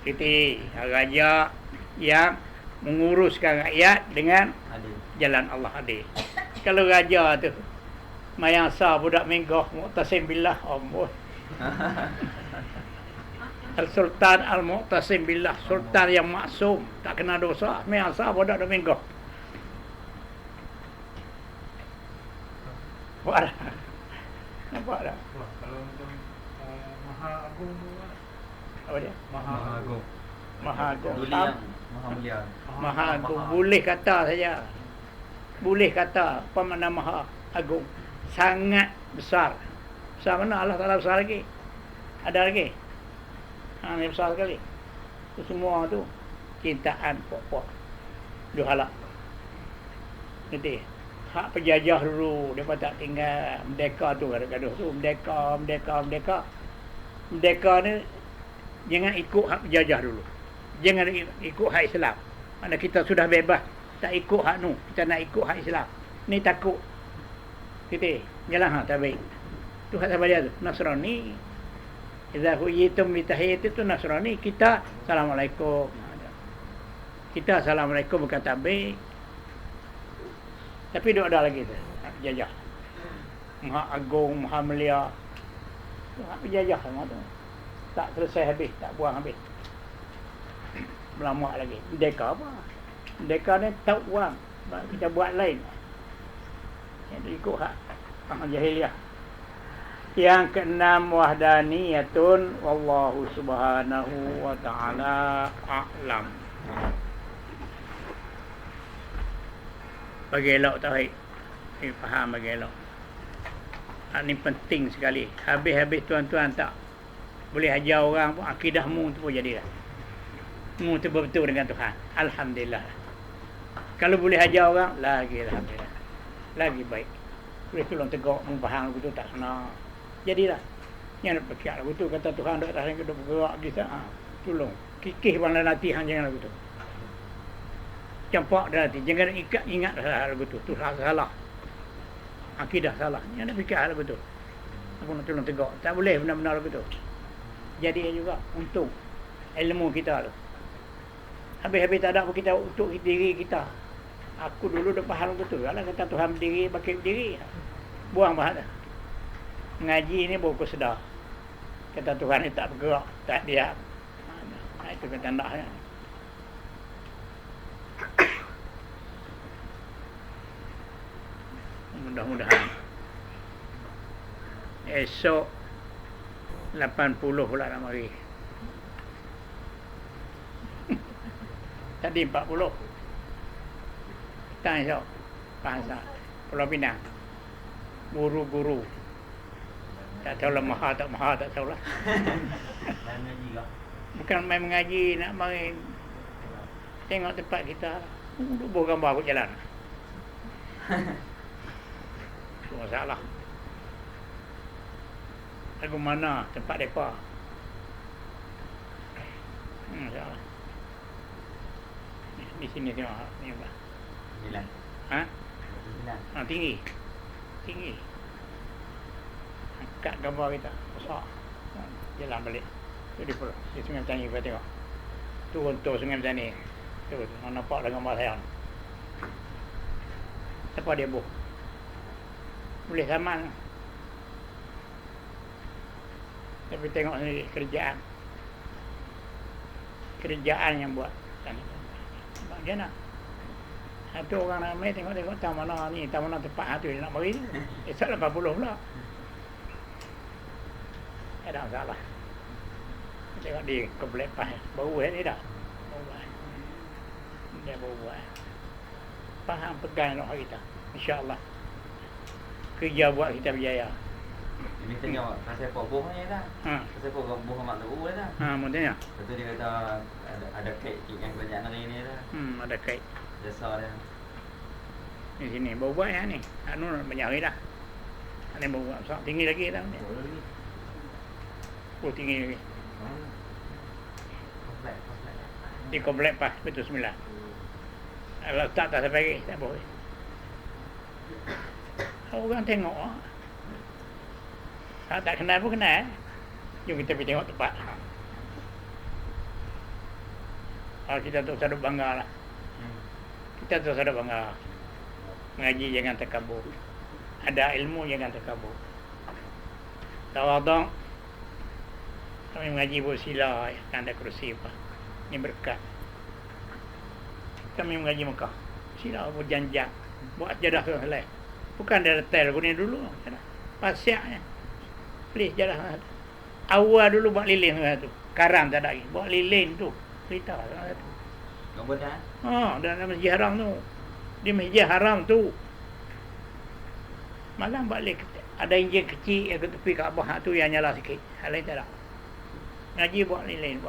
Kita raja yang menguruskan rakyat dengan Adil. jalan Allah adil. Kalau raja tu mayasa budak menggah mu'tasim billah, amboi. Al-Sultan Al-Mu'tasim billah, sultan yang maksum, tak kena dosa, mayasa budak dah menggah. Nampak tak? Nampak tak? Wah, kalau macam Maha Agung tu Apa dia? Maha Agung. Maha Agung. Duli yang Maha Mulia. Maha Agung. Boleh kata saja. Boleh kata apa makna Maha Agung. Sangat besar. Besar mana? Allah Ta'ala besar lagi. Ada lagi? Ini besar sekali. Itu semua tu cintaan pokok. Dua halak. Nanti hak penjajah dulu, mereka tak tinggal merdeka tu, gaduh-gaduh tu, merdeka. Merdeka ni jangan ikut hak penjajah dulu. Jangan ikut hak Islam. Mana kita sudah bebas, tak ikut hak nu, kita nak ikut hak Islam. Ni takut. Kita jalan tak baik. Tu hak siapa dia tu? Nasrani. Idza huyitum bi tahiyyati tu Nasrani, kita assalamualaikum. Kita assalamualaikum bukan tak baik. Tapi dia ada lagi tu, hak penjajah. Maha Agung, Maha Mulia. Hak penjajah semua tu. Tak selesai habis, tak buang habis. Melama lagi. Merdeka apa? Merdeka ni tak buang. Kita buat lain. Yang ikut hak jahiliah. Yang keenam, wahdaniyatun wallahu subhanahu wa ta'ala a'lam. Bagi elok tauhid. Faham bagi elok. Ini penting sekali. Habis-habis tuan-tuan tak boleh ajar orang pun, akidahmu tu pun jadilah. Mu tu betul dengan Tuhan. Alhamdulillah. Kalau boleh ajar orang, lagi alhamdulillah. Lagi baik. Boleh tolong tegak, mu faham lagu tu tak senang. Jadilah. Yang nak percaya lagu tu, kata Tuhan duk atas langit, duk bergerak kita. Tolong. Kikih bang latihan jangan lagu tu. Campak dah nanti. Jangan ingat lagu tu. Tu salah. Akidah salah. Yang nak fikir lagu tu. Aku nak tolong tegak. Tak boleh benar-benar lagu tu. Jadi juga untuk ilmu kita tu. Habis-habis tak ada pun kita untuk diri kita. Aku dulu dah faham lagu tu. Kalau kata Tuhan berdiri, bakit berdiri. Buang bahan dah. Ngaji ni baru aku sedar. Kata Tuhan ni tak bergerak. Tak diam. Itu kata tandanya. Mudah-mudahan esok 80 pula nak mari. Tadi 40. Petang esok bahasa Pulau Pinang. Guru-guru. Tak tahu lah maha tak tahu lah. Main ngaji lah. Bukan main mengaji, nak mari tengok tempat kita. Buat gambar aku jalan. Masalah. Lagu mana tempat mereka? Masalah. Di sini tengok ni apa? 9. Tinggi. Tinggi. Angkat gambar kita. Besar. Jalan balik. Tu di pulau. Di Sungai Petani kita tengok. Tu untuk Sungai Petani. Tu nampak dah gambar saya. Siapa dia buh? Boleh saman. Tapi tengok sendiri kerjaan yang buat. Dia nak satu orang ramai tengok tak mana ni, tak mana tempat tu dia nak bagi. Esok 80 pula. Ada masalah. Tengok dia kebelepas bau ni dah. Dia bau. Faham pegang nak kita. Insya-Allah. Kerja buat kita berjaya. Ini tengok kasih apa buah ni dah. Kasih apa buah mak tahu dah. Mudahnya. Betul dia kata ada kek yang banyak hari ni dah. Ada kek. Dasar dia. Di sini bau buat ya ni. Anu banyak lagi dah. Ada bau buat besar tinggi lagi dah ni. Oh tinggi lagi. Di komplek pas betul 9. Kalau tak sampai lagi tak boleh. Orang tengok. Tak kenal pun kenal. Jom kita pergi tengok tempat. Kalau kita tu sadut bangga lah. Kita tu sadut bangga. Mengaji jangan takabur. Ada ilmu jangan takabur. Tawaduk. Kami mengaji bersila, kan ada kerusi apa. Ini berkat. Kami mengaji Mekah. Sila berjanjak. Buat jadah selesai. Bukan dari tel guna dulu. Pasiaknya. Please jadah. Awal dulu buat lilin tu. Karam tak ada lagi. Buat lilin tu. Cerita tu. Gambar dah. Dalam Masjid Haram tu. Di Masjid Haram tu. Malam balik. Ada enjin kecil yang ke tepi Kaabah tu yang nyala sikit. Hal lain tak ada. Ngaji buat lilin.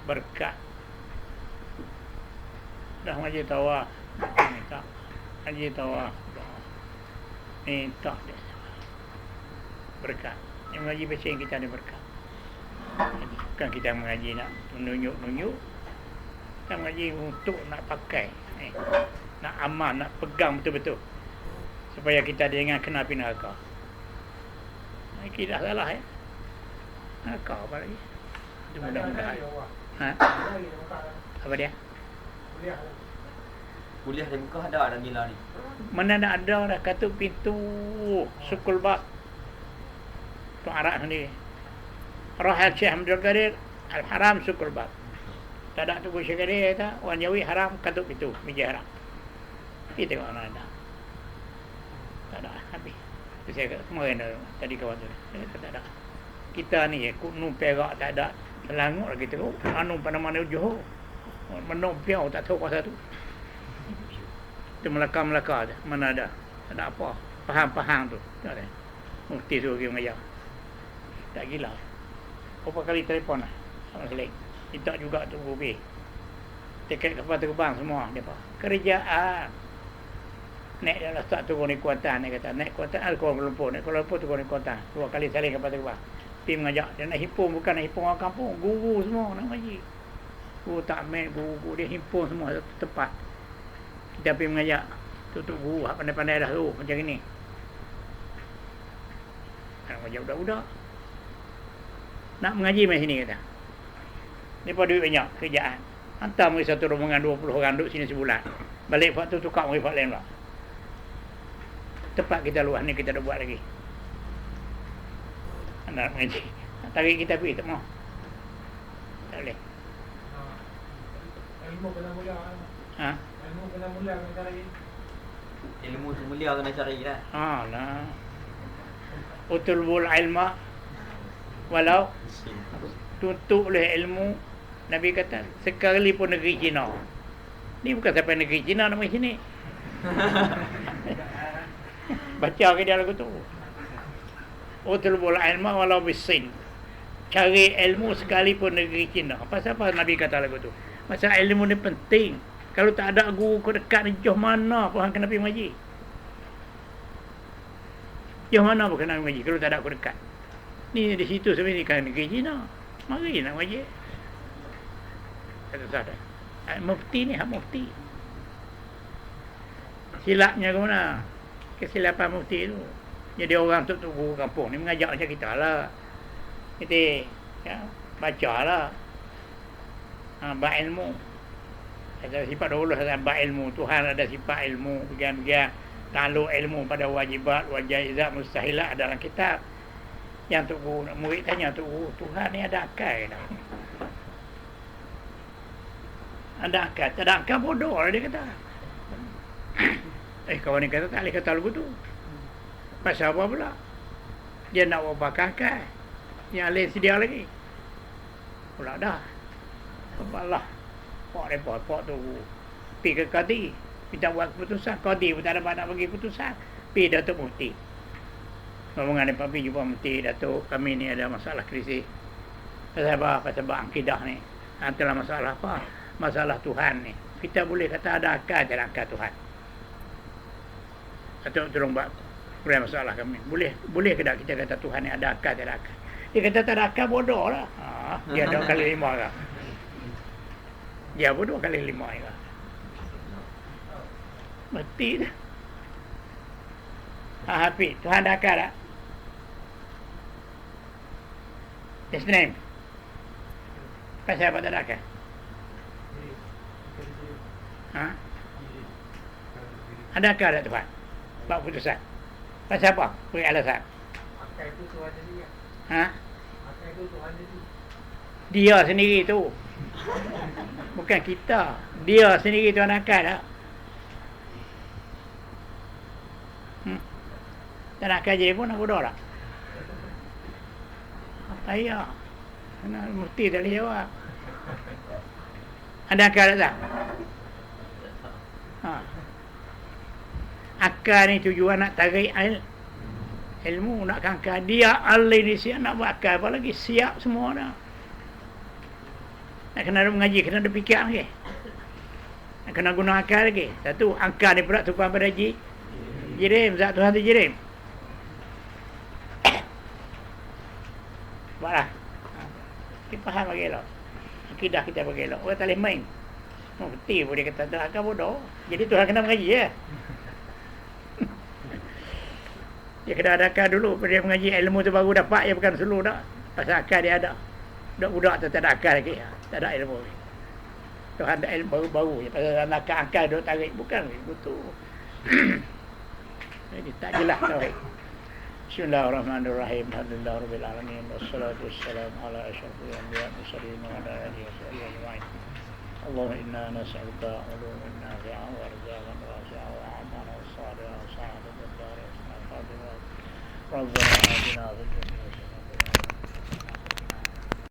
Berkat. Dah ngaji tawaf. Minta. Ngaji tawaf. Minta dia. Berkat. Yang mengaji pasien kita ada berkat. Bukan kita mengaji nak menunjuk-nunjuk. Kita mengaji untuk nak pakai. Nak aman, nak pegang betul-betul. Supaya kita dengan kena api neraka. Kita dah salah ya. Neraka apa lagi? Itu mudah-mudahan. Apa dia? Kuliah di Mekah ada dalam Mila ni. Mana nak ada dah katuk pintu Sukul Bab. Tu Arab sendiri. Rahal Syekh Abdul Qadir Al-Haram Sukul Bab. Tak ada tu Syekh Qadir kata orang Jawi haram katuk pintu meja haram. Kita tengok mana ada. Tak ada habis. Tu saya kata kemarin tadi kawan tu. Saya kata tak ada. Kita ni Kuno Perak tak ada. Selangor lagi teruk. Anu pada mana Johor. Menung piau tak tahu kuasa tu. Itu Melaka je. Mana ada. Tak ada apa. Pahang tu. Tak ada. Mufti suruh pergi mengajar. Tak gila. Berapa kali telefon lah. Sama seling. Kita juga tu pergi. Tiket kapal terbang semua. Dia apa? Kerjaan. Naik dia lah start turun di Kuantan. Dia kata naik Kuantan. Kuala Lumpur. Naik Kuala Lumpur turun di Kuantan. 2 kali saling kapal terbang. Pergi mengajak. Dia nak himpun. Bukan nak himpun orang kampung. Guru semua nak ngaji. Guru takmir. Guru dia himpun semua satu tempat. Kita pergi mengajak. Tutup guru. Pandai-pandai dah tu. Macam ni. Nak mengajak budak-budak. Nak mengaji main sini kata. Mereka duit banyak kerjaan. Hantar mereka satu rombongan 20 orang duduk sini sebulan. Balik waktu tukar mereka lain pula. Tempat kita luar ni kita dah buat lagi. Nak mengaji. Tarik kita pergi tak mau. Tak boleh. Ilmu kena mulia. Ilmu kena mulia kena cari. Ilmu tu mulia kena cari lah. Lah. Utulbul ilma walau tuntut oleh ilmu. Nabi kata sekali pun negeri Cina. Ni bukan sampai negeri Cina nama sini. Baca ke dia lagu tu. Utlubul ilma walau bisin. Cari ilmu sekalipun negeri Cina. Pasal apa Nabi kata lagu tu? Pasal ilmu ni penting. Kalau tak ada guru kau dekat ni jauh mana pun hang kena pergi mengaji. Jauh mana pun kena mengaji kalau tak ada aku dekat. Ni di situ sebenarnya kan negeri Cina. Mari nak mengaji. Kata sahaja. Mufti ni hak mufti. Silapnya ke mana? Kesilapan mufti tu. Jadi orang tu guru kampung ni mengajak macam kita lah. Kita ya, baca lah. Bak ilmu. Ada sifat dahulu ada bak ilmu. Tuhan ada sifat ilmu. Bagian-bagian takluk ilmu pada wajibat, wajaizat, mustahilat dalam kitab. Yang tu guru, murid tanya tu guru, Tuhan ni ada akal tak? Ada akal. Tak ada akal bodoh lah dia kata. Kawan ni kata tak boleh kata lagu tu. Pasal apa pula? Dia nak buat akal. Yang lain sedia lagi. Pula dah. Apalah. Pak tu pergi ke Qadi. Minta buat keputusan. Qadi pun tak dapat nak bagi keputusan. Pergi Datuk Mufti. Ngomong dengan Pak jumpa Mufti, Datuk, kami ni ada masalah krisis. Pasal apa? Pasal akidah ni. Antara masalah apa? Masalah Tuhan ni. kita boleh kata ada akal, tak ada akal Tuhan. Atau tolong buat kurang masalah kami. Boleh ke tak kita kata Tuhan ni ada akal, tak ada akal? Dia kata tak ada akal, bodoh lah. Dia 2 kali 5 lah. Dia pun 2 kali 5 lah. Mati dah. Hafiz, Tuhan ada akal tak? His name. Pasal apa tak ada akal? Ada akal tak Tuhan? Buat putusan. Pasal apa? Beri alasan. Akal itu Tuhan sendiri. Akal itu Tuhan sendiri. Dia sendiri tu. Bukan kita. Dia sendiri Tuhan akal tak? Tak nak akal jadi pun aku dah tak? Payah. Mufti tak boleh jawab. Ada akal tak? Akal ni tujuan nak tarik ilmu, nak akal. Dia ahli ni siap nak buat akal, apa lagi siap semua dah. Nak kena ada mengaji, kena ada fikir lagi. Nak kena guna akal lagi. Satu, akal ni pula tumpang pada jirim, zat Tuhan tu jirim. Buatlah. Kita faham bagi elok. Akidah kita bagi elok. Orang tak boleh main. Mufti pun dia kata tak akal bodoh. Jadi Tuhan kena mengaji ya. Dia kena ada akal dulu. Dia mengaji ilmu tu baru dapat. Dia bukan selalu dah. Pasal akal dia ada. Budak-budak tu tak ada akal lagi. Tak ada ilmu lagi. Tuhan ada ilmu baru-baru. Pasal akal dia tarik. Bukan betul. Jadi tak jelas tauhid. Bismillahirrahmanirrahim. Alhamdulillah rabbil alamin. Wassalatu wassalamu ala asyrafil anbiya'i wal mursalin wa ala alihi wa sahbihi ajma'in. Allahumma inna nas'aluka uluman nafi'an wa rizqan wasi'an wa amalan salihan wa sa'adatan darin wa khatimah. Rabbana atina fid dunya